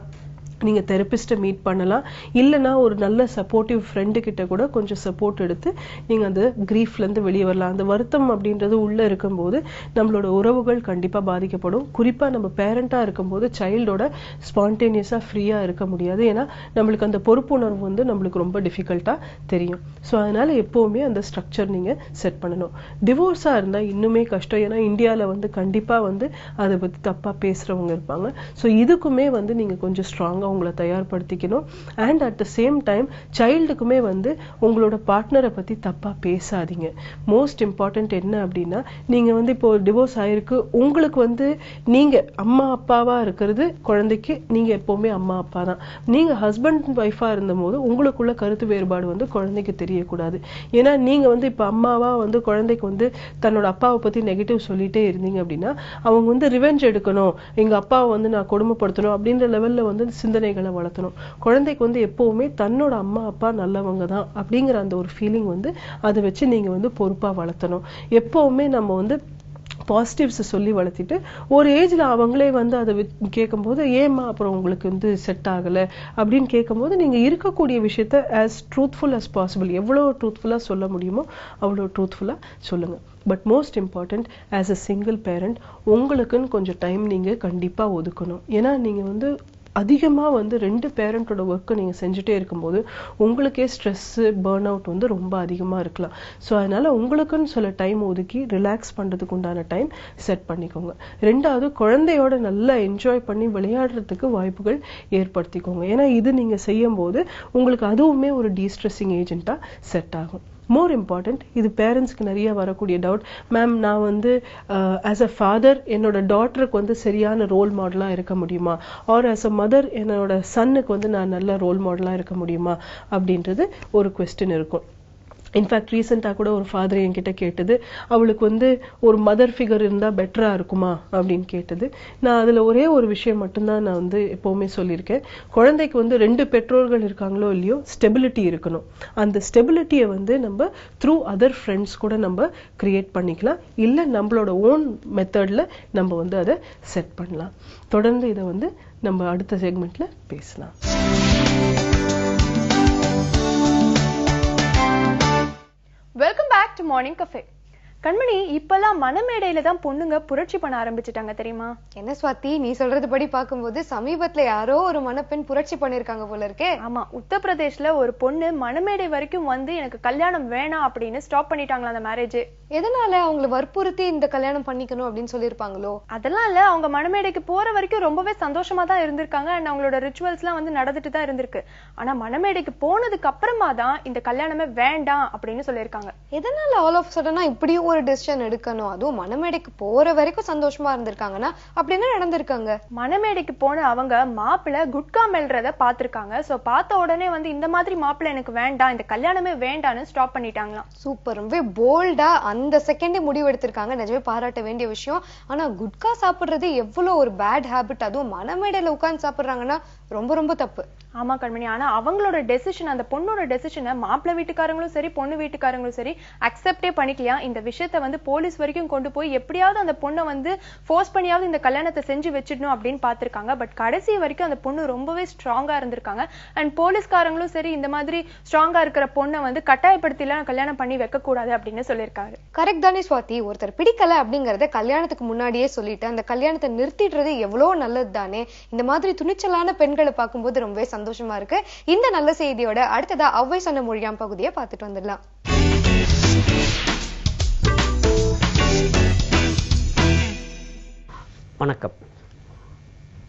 நீங்க தெரபிஸ்ட்டை மீட் பண்ணலாம். இல்லைன்னா ஒரு நல்ல சப்போர்ட்டிவ் ஃப்ரெண்டு கிட்ட கூட கொஞ்சம் சப்போர்ட் எடுத்து நீங்க அந்த கிரீஃப்ல இருந்து வெளியே வரலாம். அந்த வருத்தம் அப்படின்றது உள்ள இருக்கும்போது நம்மளோட உறவுகள் கண்டிப்பா பாதிக்கப்படும். குறிப்பா நம்ம பேரண்டா இருக்கும்போது சைல்டோட ஸ்பான்டேனியஸா ஃப்ரீயா இருக்க முடியாது. ஏன்னா நம்மளுக்கு அந்த பொறுப்புணர்வு வந்து நம்மளுக்கு ரொம்ப டிஃபிகல்ட்டா தெரியும். ஸோ அதனால எப்பவுமே அந்த ஸ்ட்ரக்சர் நீங்க செட் பண்ணணும். டிவோர்ஸா இருந்தா இன்னுமே கஷ்டம். ஏன்னா இந்தியால வந்து கண்டிப்பா வந்து அதை பத்தி தப்பா பேசுறவங்க இருப்பாங்க. ஸோ இதுக்குமே வந்து நீங்க கொஞ்சம் ஸ்ட்ராங்கா உங்களை தயார்படுத்திக்கணும். And at the same time சைல்டுக்குமே வந்து உங்களோட பார்ட்னரை பத்தி தப்பா பேசாதீங்க. மோஸ்ட் இம்பார்ட்டன்ட் என்ன அப்படின்னா, நீங்க வந்து இப்போ டிவோர்ஸ் ஆயிருக்கு, உங்களுக்கு வந்து நீங்க அம்மா அப்பாவா இருக்கிறது குழந்தைக்கு நீங்க எப்பவுமே அம்மா அப்பா தான். நீங்க ஹஸ்பண்ட் ஒய்ஃபா இருந்தபோது உங்களுக்குள்ள கருத்து வேறுபாடு வந்து குழந்தைக்கு தெரியக்கூடாது. ஏன்னா நீங்க வந்து இப்ப அம்மாவா வந்து குழந்தைக்கு வந்து தன்னோட அப்பாவை பத்தி நெகட்டிவ் சொல்லிட்டே இருந்தீங்க அப்படின்னா அவங்க வந்து ரிவெஞ்ச் எடுக்கணும், எங்க அப்பாவை வந்து நான் கொடுமைப்படுத்தணும் அப்படின்ற லெவல்ல வந்து சிந்தனைகளை வளர்த்தணும். குழந்தைக்கு வந்து எப்பவுமே தன்னோட அம்மா அப்பா நல்லவங்க தான் அப்படிங்கிற அந்த ஒரு ஃபீலிங் வந்து அதை வச்சு நீங்க வந்து பொறுப்பா வளர்த்தணும். எப்பவுமே நம்ம வந்து பாசிட்டிவ்ஸ் சொல்லி வளர்த்திட்டு ஒரு ஏஜ்ல அவங்களே வந்து அதை கேட்கும்போது ஏமா அப்புறம் உங்களுக்கு வந்து செட் ஆகல அப்படின்னு கேட்கும்போது நீங்க இருக்கக்கூடிய விஷயத்த as truthful as possible, எவ்வளவு ட்ரூத்ஃபுல்லா சொல்ல முடியுமோ அவ்வளவு ட்ரூத்ஃபுல்லா சொல்லுங்க. But most important, as a single parent உங்களுக்குன்னு கொஞ்சம் டைம் நீங்க கண்டிப்பா ஒதுக்கணும். ஏன்னா நீங்க வந்து அதிகமா வந்து 2 பேரண்டோட ஒர்க்கை நீங்க செஞ்சுட்டே இருக்கும்போது உங்களுக்கே ஸ்ட்ரெஸ், பர்ன் அவுட் வந்து ரொம்ப அதிகமா இருக்கலாம். ஸோ அதனால உங்களுக்குன்னு சில டைம் ஒதுக்கி ரிலாக்ஸ் பண்றதுக்கு உண்டான டைம் செட் பண்ணிக்கோங்க. 2வது, குழந்தையோட நல்லா என்ஜாய் பண்ணி விளையாடுறதுக்கு வாய்ப்புகள் ஏற்படுத்திக்கோங்க. ஏன்னா இது நீங்க செய்யும் போது உங்களுக்கு அதுவுமே ஒரு டீஸ்ட்ரெஸ்ஸிங் ஏஜென்ட்டா செட் ஆகும். மோர் இம்பார்ட்டன்ட், இது பேரண்ட்ஸ்க்கு நிறைய வரக்கூடிய டவுட், மேம் நான் வந்து ஆஸ் அ ஃபாதர் என்னோட டாட்டருக்கு வந்து சரியான ரோல் மாடலா இருக்க முடியுமா, ஆர் ஆஸ் அ மதர் என்னோட சன்னுக்கு வந்து நான் நல்ல ரோல் மாடலா இருக்க முடியுமா அப்படின்றது ஒரு கொஸ்டின் இருக்கும். இன்ஃபேக்ட் ரீசெண்டாக கூட ஒரு ஃபாதர் என்கிட்ட கேட்டது, அவளுக்கு வந்து ஒரு மதர் ஃபிகர் இருந்தால் பெட்டரா இருக்குமா அப்படின்னு கேட்டது. நான் அதில் ஒரே ஒரு விஷயம் மட்டும்தான் நான் வந்து எப்போவுமே சொல்லியிருக்கேன், குழந்தைக்கு வந்து 2 பெற்றோர்கள் இருக்காங்களோ இல்லையோ ஸ்டெபிலிட்டி இருக்கணும். அந்த ஸ்டெபிலிட்டியை வந்து நம்ம த்ரூ அதர் ஃப்ரெண்ட்ஸ் கூட நம்ம கிரியேட் பண்ணிக்கலாம், இல்லை நம்மளோட ஓன் மெத்தடில் நம்ம வந்து அதை செட் பண்ணலாம். தொடர்ந்து இதை வந்து நம்ம அடுத்த செக்மெண்ட்ல பேசலாம். Welcome back to morning cafe. Kanmani, இப்பெல்லாம் மனமேடையில தான் பொண்ணுங்க புரட்சி பண்ண ஆரம்பிச்சுட்டாங்க தெரியுமா? என்ன ஸ்வாதி, நீ சொல்றது படி பார்க்கும்போது சமீபத்துல யாரோ ஒரு மணப்பெண் புரட்சி பண்ணிருக்காங்க போல இருக்கே. ஆமா, உத்தரப்பிரதேஷ்ல ஒரு பொண்ணு மனமேடை வரைக்கும் வந்து எனக்கு கல்யாணம் வேணாம் அப்படின்னு ஸ்டாப் பண்ணிட்டாங்களா அந்த மேரேஜ். எதனால? அவங்களை வற்புறுத்தி இந்த கல்யாணம் பண்ணிக்கணும் அப்படின்னு சொல்லிருப்பாங்களோ? அதெல்லாம் இல்ல, அவங்க மனமேடைக்கு போற வரைக்கும் ரொம்பவே சந்தோஷமா தான் இருந்திருக்காங்க. அண்ட் அவங்களோட ரிச்சுவல்ஸ் எல்லாம் வந்து நடந்துட்டு தான் இருந்திருக்கு. ஆனா மனமேடைக்கு போனதுக்கு அப்புறமா தான் இந்த கல்யாணமே வேண்டாம் அப்படின்னு சொல்லியிருக்காங்க. எதனால ஆல் ஆஃப் சடனா இப்படியும் ஒரு டெசிஷன் எடுக்கணும், அதுவும் மணமேடைக்கு போற வரைக்கும் சந்தோஷமா இருந்திருக்காங்கன்னா அப்படி என்ன நடந்திருக்காங்க? மணமேடைக்கு போன அவங்க மாப்பிள்ளை குட்கா மெல்றத பாத்திருக்காங்க. சோ பார்த்த உடனே வந்து இந்த மாதிரி மாப்பிள்ளை எனக்கு வேண்டாம், இந்த கல்யாணமே வேண்டான்னு ஸ்டாப் பண்ணிட்டாங்களாம். சூப்பர், ரொம்ப போல்டா அந்த செகண்டே முடிவு எடுத்திருக்காங்க. நிஜமே பாராட்ட வேண்டிய விஷயம். ஆனா குட்கா சாப்பிடுறது எவ்வளவு ஒரு பேட் ஹேபிட், அதுவும் மணமேடையில உட்கார்ந்து சாப்பிடுறாங்கன்னா ரொம்ப ரொம்ப தப்பு. ஆமா கண்மணி, ஆனா அவங்களோட டெசிஷன், அந்த பொண்ணோட டெசிஷனை மாப்பிள்ளை வீட்டுக்காரங்களும் சரி பொண்ணு வீட்டுக்காரங்களும் சரி அக்செப்டே பண்ணிக்கலையா. இந்த விஷயத்த வந்து போலீஸ் வரைக்கும் கொண்டு போய் எப்படியாவது அந்த பொண்ணை வந்து ஃபோர்ஸ் பண்ணியாவது இந்த கல்யாணத்தை செஞ்சு வச்சிடணும் அப்படின்னு பாத்திருக்காங்க. பட் கடைசி வரைக்கும் அந்த பொண்ணு ரொம்பவே ஸ்ட்ராங்கா இருந்திருக்காங்க. அண்ட் போலீஸ்காரங்களும் சரி இந்த மாதிரி ஸ்ட்ராங்கா இருக்கிற பொண்ணை வந்து கட்டாயப்படுத்திலாம் கல்யாணம் பண்ணி வைக்க கூடாது அப்படின்னு சொல்லியிருக்காரு. கரெக்ட் தானே சுவாதி? ஒருத்தர் பிடிக்கல அப்படிங்கறத கல்யாணத்துக்கு முன்னாடியே சொல்லிட்டு அந்த கல்யாணத்தை நிறுத்திடுறது எவ்வளவு நல்லது தானே. இந்த மாதிரி துணிச்சலான பெண்களை பார்க்கும்போது ரொம்பவே சந்தோஷமா இருக்கு. இந்த நல்ல செய்தியோட அடுத்ததா அவ்வை சொன்ன மொழியாம் பகுதியை பார்த்துட்டு வந்துடலாம். வணக்கம்.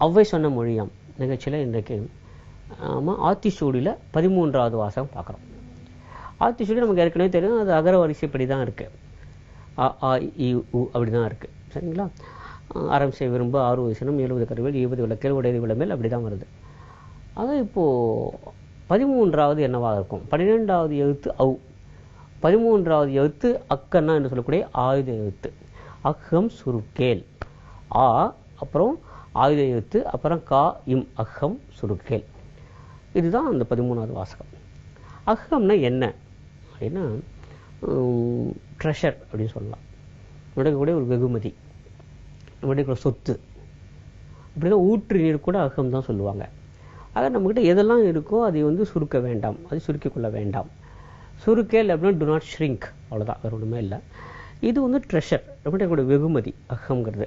அவ்வை சொன்ன மொழியாம் நிகழ்ச்சியில் இன்றைக்கு ஆத்திசூடியில் 13வது வாசகம் பார்க்குறோம். ஆத்திசூடி நமக்கு ஏற்கனவே தெரியும், அது அகர வரிசைப்படி தான் இருக்கு. அ ஆ இ உ அப்படி தான் இருக்கு. சரிங்களா? அறம் செய் விரும்பு, ஆறு வசனம், 70 கருவேல், 20 விளக்கேல், உடையது விளமேல் அப்படி தான் வருது. அது இப்போது 13வது என்னவாக இருக்கும்? 12வது எழுத்து அவு, 13வது எழுத்து அக்கன்னா என்று சொல்லக்கூடிய ஆயுத எழுத்து. அக்கம் சுருக்கேல். ஆ அப்புறம் ஆயுத எழுத்து, அப்புறம் கா இம், அகம் சுருக்கேல். இதுதான் அந்த 13வது வாசகம். அகம்னா என்ன அப்படின்னா ட்ரெஷர் அப்படின்னு சொல்லலாம். நடக்கக்கூடிய ஒரு வெகுமதி, நம்முடைய சொத்து. அப்படின்னா ஊற்று நீர் கூட அகம் தான் சொல்லுவாங்க. ஆக நம்மகிட்ட எதெல்லாம் இருக்கோ அதை வந்து சுருக்க வேண்டாம், அது சுருக்கிக் கொள்ள வேண்டாம். சுருக்கேல் அப்படின்னா டு நாட் ஷ்ரிங்க், அவ்வளோதான், வேறு ஒன்றுமே இல்லை. இது வந்து ட்ரெஷர், நம்மகிட்ட இருக்கக்கூடிய வெகுமதி அகங்கிறது.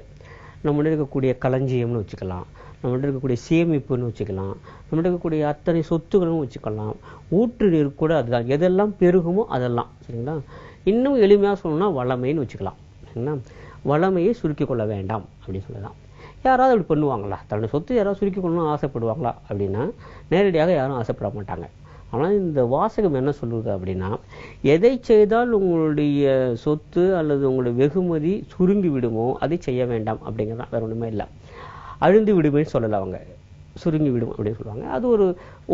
நம்மகிட்ட இருக்கக்கூடிய களஞ்சியம்னு வச்சுக்கலாம், நம்மகிட்ட இருக்கக்கூடிய சேமிப்புன்னு வச்சுக்கலாம், நம்மகிட்ட இருக்கக்கூடிய அத்தனை சொத்துகளும் வச்சுக்கலாம். ஊற்று நீர் கூட அதுதான், எதெல்லாம் பெருகுமோ அதெல்லாம். சரிங்களா? இன்னும் எளிமையாக சொல்லணும்னா வளமைன்னு வச்சுக்கலாம். சரிங்களா? வளமையை சுருக்கிக் கொள்ள வேண்டாம் அப்படின்னு சொல்லலாம். யாராவது அப்படி பண்ணுவாங்களா? தன்னுடைய சொத்து யாராவது சுருக்கிக் கொள்ளணும்னு ஆசைப்படுவாங்களா அப்படின்னா நேரடியாக யாரும் ஆசைப்பட மாட்டாங்க. ஆனால் இந்த வாசகம் என்ன சொல்லுது அப்படின்னா, எதை செய்தால் உங்களுடைய சொத்து அல்லது உங்களுடைய வெகுமதி சுருங்கி விடுமோ அதை செய்ய வேண்டாம் அப்படிங்கிறதான், வேற ஒன்றுமே இல்லை. அழிந்து விடுமேன்னு சொல்லலை, அவங்க சுருங்கி விடும் அப்படின்னு சொல்லுவாங்க. அது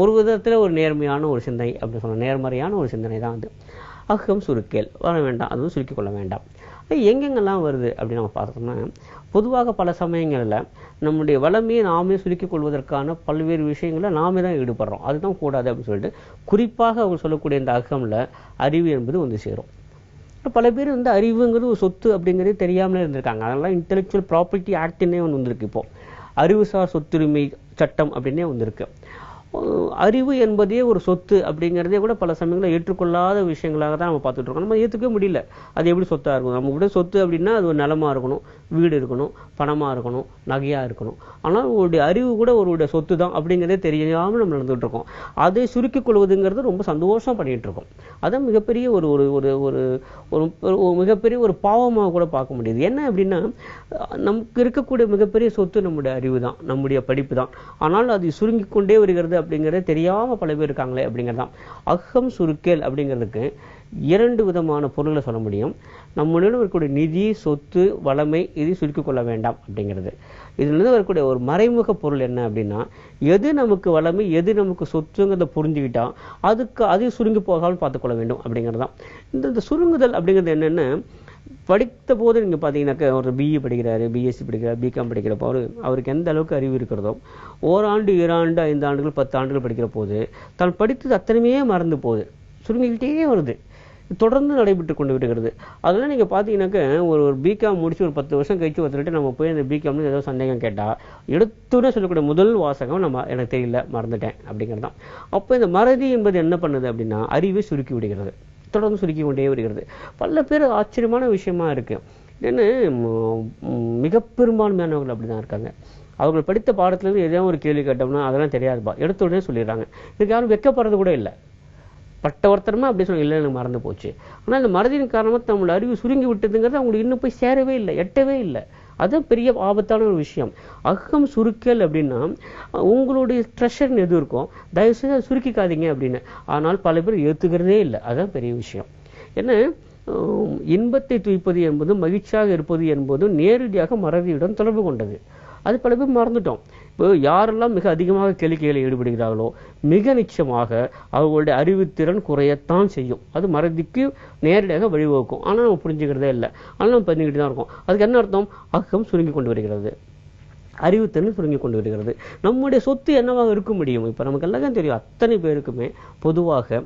ஒரு விதத்தில் ஒரு நேர்மையான ஒரு சிந்தனை அப்படின்னு சொல்லுவாங்க, நேர்மறையான ஒரு சிந்தனை தான் அது. அகம் சுருக்கேல் வர வேண்டாம், அதுவும் சுருக்கிக் கொள்ள வேண்டாம். எங்கெங்கெல்லாம் வருது அப்படின்னு நம்ம பார்த்தோம்னா, பொதுவாக பல சமயங்களில் நம்முடைய வளமையை நாமே சுருக்கிக் கொள்வதற்கான பல்வேறு விஷயங்களில் நாமே தான் ஈடுபடுறோம். அதுதான் கூடாது அப்படின்னு சொல்லிட்டு குறிப்பாக அவங்க சொல்லக்கூடிய இந்த அகம்ல அறிவு என்பது வந்து சேரும். பல பேர் வந்து அறிவுங்கிறது ஒரு சொத்து அப்படிங்கிறது தெரியாமலே இருந்திருக்காங்க. அதனால இன்டெலெக்சுவல் ப்ராப்பர்ட்டி ஆக்ட்னே ஒன்று வந்திருக்கு. இப்போ அறிவுசார் சொத்துரிமை சட்டம் அப்படின்னே வந்திருக்கு. அறிவு என்பதே ஒரு சொத்து அப்படிங்கிறதே கூட பல சமயங்களில் ஏற்றுக்கொள்ளாத விஷயங்களாக தான் நம்ம பார்த்துட்டு இருக்கோம். நம்ம ஏற்றுக்கவே முடியல. அது எப்படி சொத்தாக இருக்கும்? நம்ம கூட சொத்து அப்படின்னா அது ஒரு நிலமாக இருக்கணும், வீடு இருக்கணும், பணமாக இருக்கணும், நகையாக இருக்கணும். ஆனால் உங்களுடைய அறிவு கூட ஒருடைய சொத்து தான் அப்படிங்கிறதே தெரியாமல் நம்ம நடந்துகிட்டு இருக்கோம். அதை சுருக்கிக் கொள்வதுங்கிறது ரொம்ப சந்தோஷம் பண்ணிகிட்டு இருக்கோம். அதை மிகப்பெரிய ஒரு ஒரு ஒரு ஒரு மிகப்பெரிய ஒரு பாவமாக கூட பார்க்க முடியுது. என்ன அப்படின்னா, நமக்கு இருக்கக்கூடிய மிகப்பெரிய சொத்து நம்முடைய அறிவு தான், நம்முடைய படிப்பு தான். ஆனால் அது சுருங்கிக் கொண்டே வருகிறது அப்படிங்கிறத தெரியாம பல பேர் இருக்காங்களே அப்படிங்கிறதான். அகம் சுருக்கேல் அப்படிங்கிறதுக்கு 2 விதமான பொருளை சொல்ல முடியும். நம்முடைய இருக்கக்கூடிய நிதி, சொத்து, வளமை இதை சுருக்கிக் கொள்ள வேண்டாம் அப்படிங்கிறது. இதுல வரக்கூடிய ஒரு மறைமுக பொருள் என்ன அப்படின்னா, எது நமக்கு வளமை, எது நமக்கு சொத்துங்கிறத புரிஞ்சுக்கிட்டா அது சுருங்கி போகாமல் பார்த்துக்கொள்ள வேண்டும் அப்படிங்கிறதான். இந்த சுருங்குதல் அப்படிங்கிறது என்னென்ன, படித்த போது நீங்கள் பார்த்தீங்கன்னாக்கா ஒரு பிஇ படிக்கிறாரு, பிஎஸ்சி படிக்கிறார், பிகாம் படிக்கிறப்போ அவருக்கு எந்த அளவுக்கு அறிவு இருக்கிறதோ, ஓராண்டு 2 ஆண்டு 5 ஆண்டுகள் 10 ஆண்டுகள் படிக்கிற போது தான் படித்தது அத்தனையுமே மறந்து போகுது, சுருங்கிக்கிட்டே வருது, தொடர்ந்து நடைபெற்று கொண்டு விடுகிறது. அதெல்லாம் நீங்கள் பார்த்தீங்கன்னாக்கா ஒரு பிகாம் முடிச்சு ஒரு 10 வருஷம் கழிச்சு ஒருத்தருட்டு நம்ம போய் அந்த பிகாம்னு ஏதோ சந்தேகம் கேட்டால் எடுத்துனே சொல்லக்கூடிய முதல் வாசகம் எனக்கு தெரியல, மறந்துட்டேன் அப்படிங்கிறது தான். அப்போ இந்த மறதி என்பது என்ன பண்ணுது அப்படின்னா, அறிவை சுருக்கி விடுகிறது, தொடர்ந்து சுருக்கி கொண்டே வருகிறது. பல பேர் ஆச்சரியமான விஷயமா இருக்கு. ஏன்னு மிக பெரும்பான்மையானவர்கள் அப்படிதான் இருக்காங்க. அவர்கள் படித்த பாடத்திலிருந்து எதையும் ஒரு கேள்வி கேட்டோம்னா அதெல்லாம் தெரியாதுப்பா, எடுத்த உடனே சொல்லிடுறாங்க. இதுக்கு யாரும் வெக்கப்படுறது கூட இல்லை. பட்டவர்த்தனமா அப்படி சொல்ல, இல்லை எனக்கு மறந்து போச்சு. ஆனால் இந்த மறதியின் காரணமாக நம்மளோட அறிவு சுருங்கி விட்டதுங்கிறது அவங்களுக்கு இன்னும் போய் சேரவே இல்லை, எட்டவே இல்லை. அதுதான் பெரிய ஆபத்தான ஒரு விஷயம். அகம் சுருக்கல் அப்படின்னா, உங்களுடைய ட்ரெஷர்னு எது இருக்கும் தயவுசெய்து அதை சுருக்கிக்காதீங்க அப்படின்னு. ஆனால் பல பேர் ஏற்றுக்கிறதே இல்லை. அதுதான் பெரிய விஷயம். ஏன்னா இன்பத்தை துய்ப்பது என்பதும் மகிழ்ச்சியாக இருப்பது என்பதும் நேரடியாக மறதியுடன் தொடர்பு கொண்டது. அது பல பேர் மறந்துட்டோம். இப்போ யாரெல்லாம் மிக அதிகமாக கேளிக்கையில் ஈடுபடுகிறார்களோ மிக நிச்சயமாக அவர்களுடைய அறிவுத்திறன் குறையத்தான் செய்யும். அது மறதிக்கு நேரடியாக வழிவகுக்கும். ஆனால் நம்ம புரிஞ்சுக்கிறதே இல்லை. ஆனால் நம்ம பண்ணிக்கிட்டு தான் இருக்கோம். அதுக்கு என்ன அர்த்தம்? அகம் சுருங்கி கொண்டு வருகிறது, அறிவுத்திறன் சுருங்கி கொண்டு வருகிறது. நம்முடைய சொத்து என்னவாக இருக்க முடியும்? இப்போ நமக்கு எல்லாம் தெரியும், அத்தனை பேருக்குமே பொதுவாக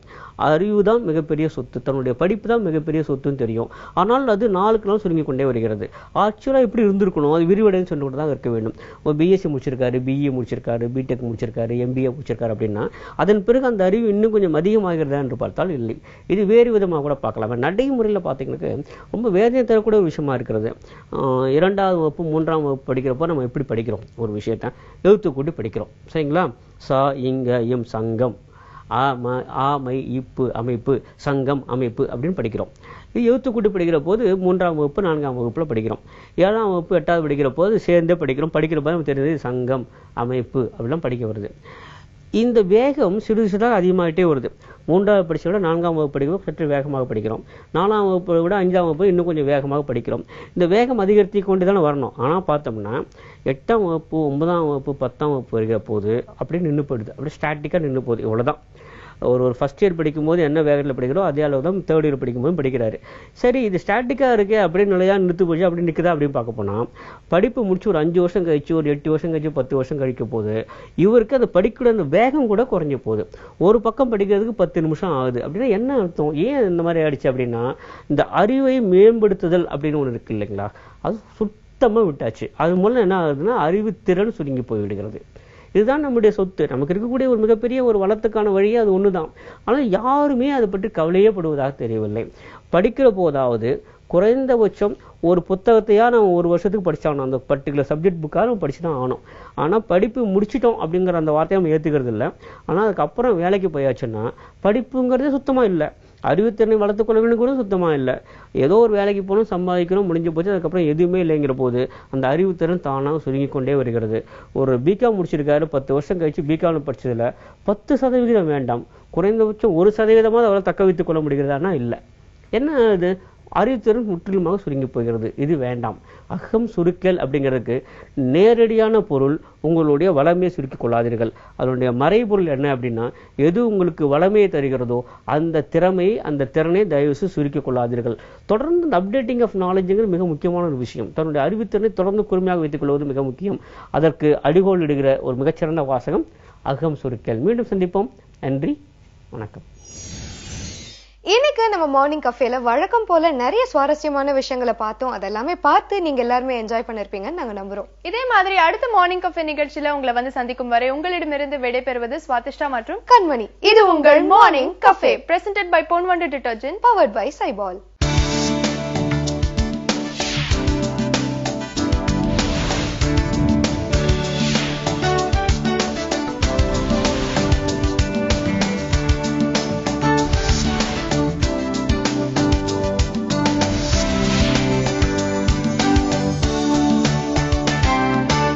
அறிவு தான் மிகப்பெரிய சொத்து, தன்னுடைய படிப்பு தான் மிகப்பெரிய சொத்துன்னு தெரியும். ஆனால் அது நாளுக்கு நாள் சுருங்கி கொண்டே வருகிறது. ஆக்சுவலாக எப்படி இருந்திருக்கணும்? அது விரிவடைன்னு சொல்லிட்டு தான் இருக்க வேண்டும். ஒரு பிஎஸ்சி முடிச்சிருக்காரு, பிஇ முடிச்சிருக்காரு, பிடெக் முடிச்சிருக்காரு, எம்பிஏ முடிச்சிருக்காரு அப்படின்னா அதன் பிறகு அந்த அறிவு இன்னும் கொஞ்சம் அதிகமாகிறதா என்று பார்த்தால் இல்லை. இது வேறு விதமாக கூட பார்க்கலாம். நடைமுறையில் பார்த்தீங்கன்னா ரொம்ப வேதனை தரக்கூடிய ஒரு விஷயமா இருக்கிறது. 2ஆம் வகுப்பு 3ஆம் வகுப்பு படிக்கிறப்போ நம்ம எப்படி படிக்கிறோம்? ஒரு விஷயத்தை எழுத்து கூட்டி படிக்கிறோம், சரிங்களா? ச இங்க இம் சங்கம், ஆமை இப்பு அமைப்பு, சங்கம் அமைப்பு அப்படின்னு படிக்கிறோம். இது எழுத்து கூட்டி படிக்கிற போது 3ஆம் வகுப்பு 4ஆம் வகுப்புல படிக்கிறோம். 7ஆம் வகுப்பு 8வது படிக்கிற போது சேர்ந்தே படிக்கிறோம். படிக்கிற போது நமக்கு தெரியுது சங்கம் அமைப்பு அப்படிலாம் படிக்க வருது. இந்த வேகம் சிறிது சிறிதாக அதிகமாகிட்டே வருது. 3ஆவது படிச்ச விட 4ஆம் வகுப்பு படிக்கிறோம், சற்று வேகமாக படிக்கிறோம். 4ஆம் வகுப்பை விட 5ஆம் வகுப்பு இன்னும் கொஞ்சம் வேகமாக படிக்கிறோம். இந்த வேகம் அதிகரித்து கொண்டு தானே வரணும். ஆனால் பார்த்தோம்னா 8ஆம் வகுப்பு 9ஆம் வகுப்பு 10ஆம் வகுப்பு வருகிற போது அப்படியே நின்று போயிடுது. அப்படியே ஸ்டாட்டிக்காக நின்று போகுது. இவ்வளோதான். ஒரு ஃபர்ஸ்ட் இயர் படிக்கும்போது என்ன வேகத்தில் படிக்கிறோம் அதே அளவு தான் தேர்ட் இயர் படிக்கும்போது படிக்கிறாரு. சரி, இது ஸ்டாட்டிக்காக இருக்கே அப்படின்னு நிலையா நிறுத்து போச்சு அப்படி நிற்குதா அப்படின்னு பார்க்க போனால் படிப்பு முடிச்சு ஒரு 5 வருஷம் கழிச்சு, ஒரு 8 வருஷம் கழிச்சு, 10 வருஷம் கழிக்க போது இவருக்கு அந்த படிக்கிற அந்த வேகம் கூட குறைஞ்ச போகுது. ஒரு பக்கம் படிக்கிறதுக்கு 10 நிமிஷம் ஆகுது. அப்படின்னா என்ன அர்த்தம்? ஏன் இந்த மாதிரி ஆயிடுச்சு அப்படின்னா இந்த அறிவை மேம்படுத்துதல் அப்படின்னு ஒன்று இருக்கு இல்லைங்களா, அது சுத்தமாக விட்டாச்சு. அது மூலம் என்ன ஆகுதுன்னா அறிவுத்திறன் சுருங்கி போய்விடுகிறது. இதுதான் நம்முடைய சொத்து. நமக்கு இருக்கக்கூடிய ஒரு மிகப்பெரிய ஒரு வளத்துக்கான வழியே அது ஒண்ணுதான். ஆனால் யாருமே அதை பற்றி கவலையே படுவதாக தெரியவில்லை. படிக்கிற போதாவது குறைந்தபட்சம் ஒரு புத்தகத்தையா நம்ம ஒரு வருஷத்துக்கு படிச்சாகணும். அந்த பர்டிகுலர் சப்ஜெக்ட் புக்காக நம்ம படிச்சு தான் ஆகணும். ஆனால் படிப்பு முடிச்சிட்டோம் அப்படிங்கிற அந்த வார்த்தையை நம்ம ஏற்றுக்கிறது இல்லை. ஆனால் அதுக்கப்புறம் வேலைக்கு போயாச்சுன்னா படிப்புங்கிறதே சுத்தமாக இல்லை. அறிவுத்திறனை வளர்த்துக்கொள்ள வேண்டும் கூட சுத்தமாக இல்லை. ஏதோ ஒரு வேலைக்கு போகணும், சம்பாதிக்கணும், முடிஞ்சு போச்சு, அதுக்கப்புறம் எதுவுமே இல்லைங்கிற போது அந்த அறிவுத்திறன் தானாக சுருங்கி கொண்டே வருகிறது. ஒரு பிகாம் முடிச்சிருக்காரு, 10 வருஷம் கழிச்சு பிகாம் படிச்சதுல 10% வேண்டாம், குறைந்தபட்சம் 1% அவரை தக்க வைத்துக் கொள்ள முடிகிறதானா இல்லை. என்ன அது? அறிவுத்திறன் முற்றிலுமாக சுருங்கி போகிறது. இது வேண்டாம். அகம் சுருக்கல் அப்படிங்கிறதுக்கு நேரடியான பொருள் உங்களுடைய வளமையை சுருக்கிக் கொள்ளாதீர்கள். அதனுடைய மறைபொருள் என்ன அப்படின்னா, எது உங்களுக்கு வளமையை தருகிறதோ அந்த திறமையை, அந்த திறனை தயவு சுருக்கிக் கொள்ளாதீர்கள். தொடர்ந்து இந்த அப்டேட்டிங் ஆஃப் நாலேஜுங்கிறது மிக முக்கியமான ஒரு விஷயம். தன்னுடைய அறிவுத்திறனை தொடர்ந்து கூர்மையாக வைத்துக் கொள்வது மிக முக்கியம். அதற்கு அடிகோல் இடுகிற ஒரு மிகச்சிறந்த வாசகம் அகம் சுருக்கல். மீண்டும் சந்திப்போம். நன்றி, வணக்கம். இன்னைக்கு நம்ம மார்னிங் கஃபேல வழக்கம் போல நிறைய சுவாரஸ்யமான விஷயங்களை பார்த்தோம். அதெல்லாமே பார்த்து நீங்க எல்லாருமே என்ஜாய் பண்ணிருப்பீங்கன்னு நாங்க நம்புறோம். இதே மாதிரி அடுத்த மார்னிங் கஃபே நிகழ்ச்சியில உங்களை வந்து சந்திக்கும் வரை உங்களிடமிருந்து விடைபெறுவது சுவாதிஷ்டா மற்றும் கண்மணி. இது உங்கள் Morning Cafe, presented by Ponvandu detergent, powered by Saibol.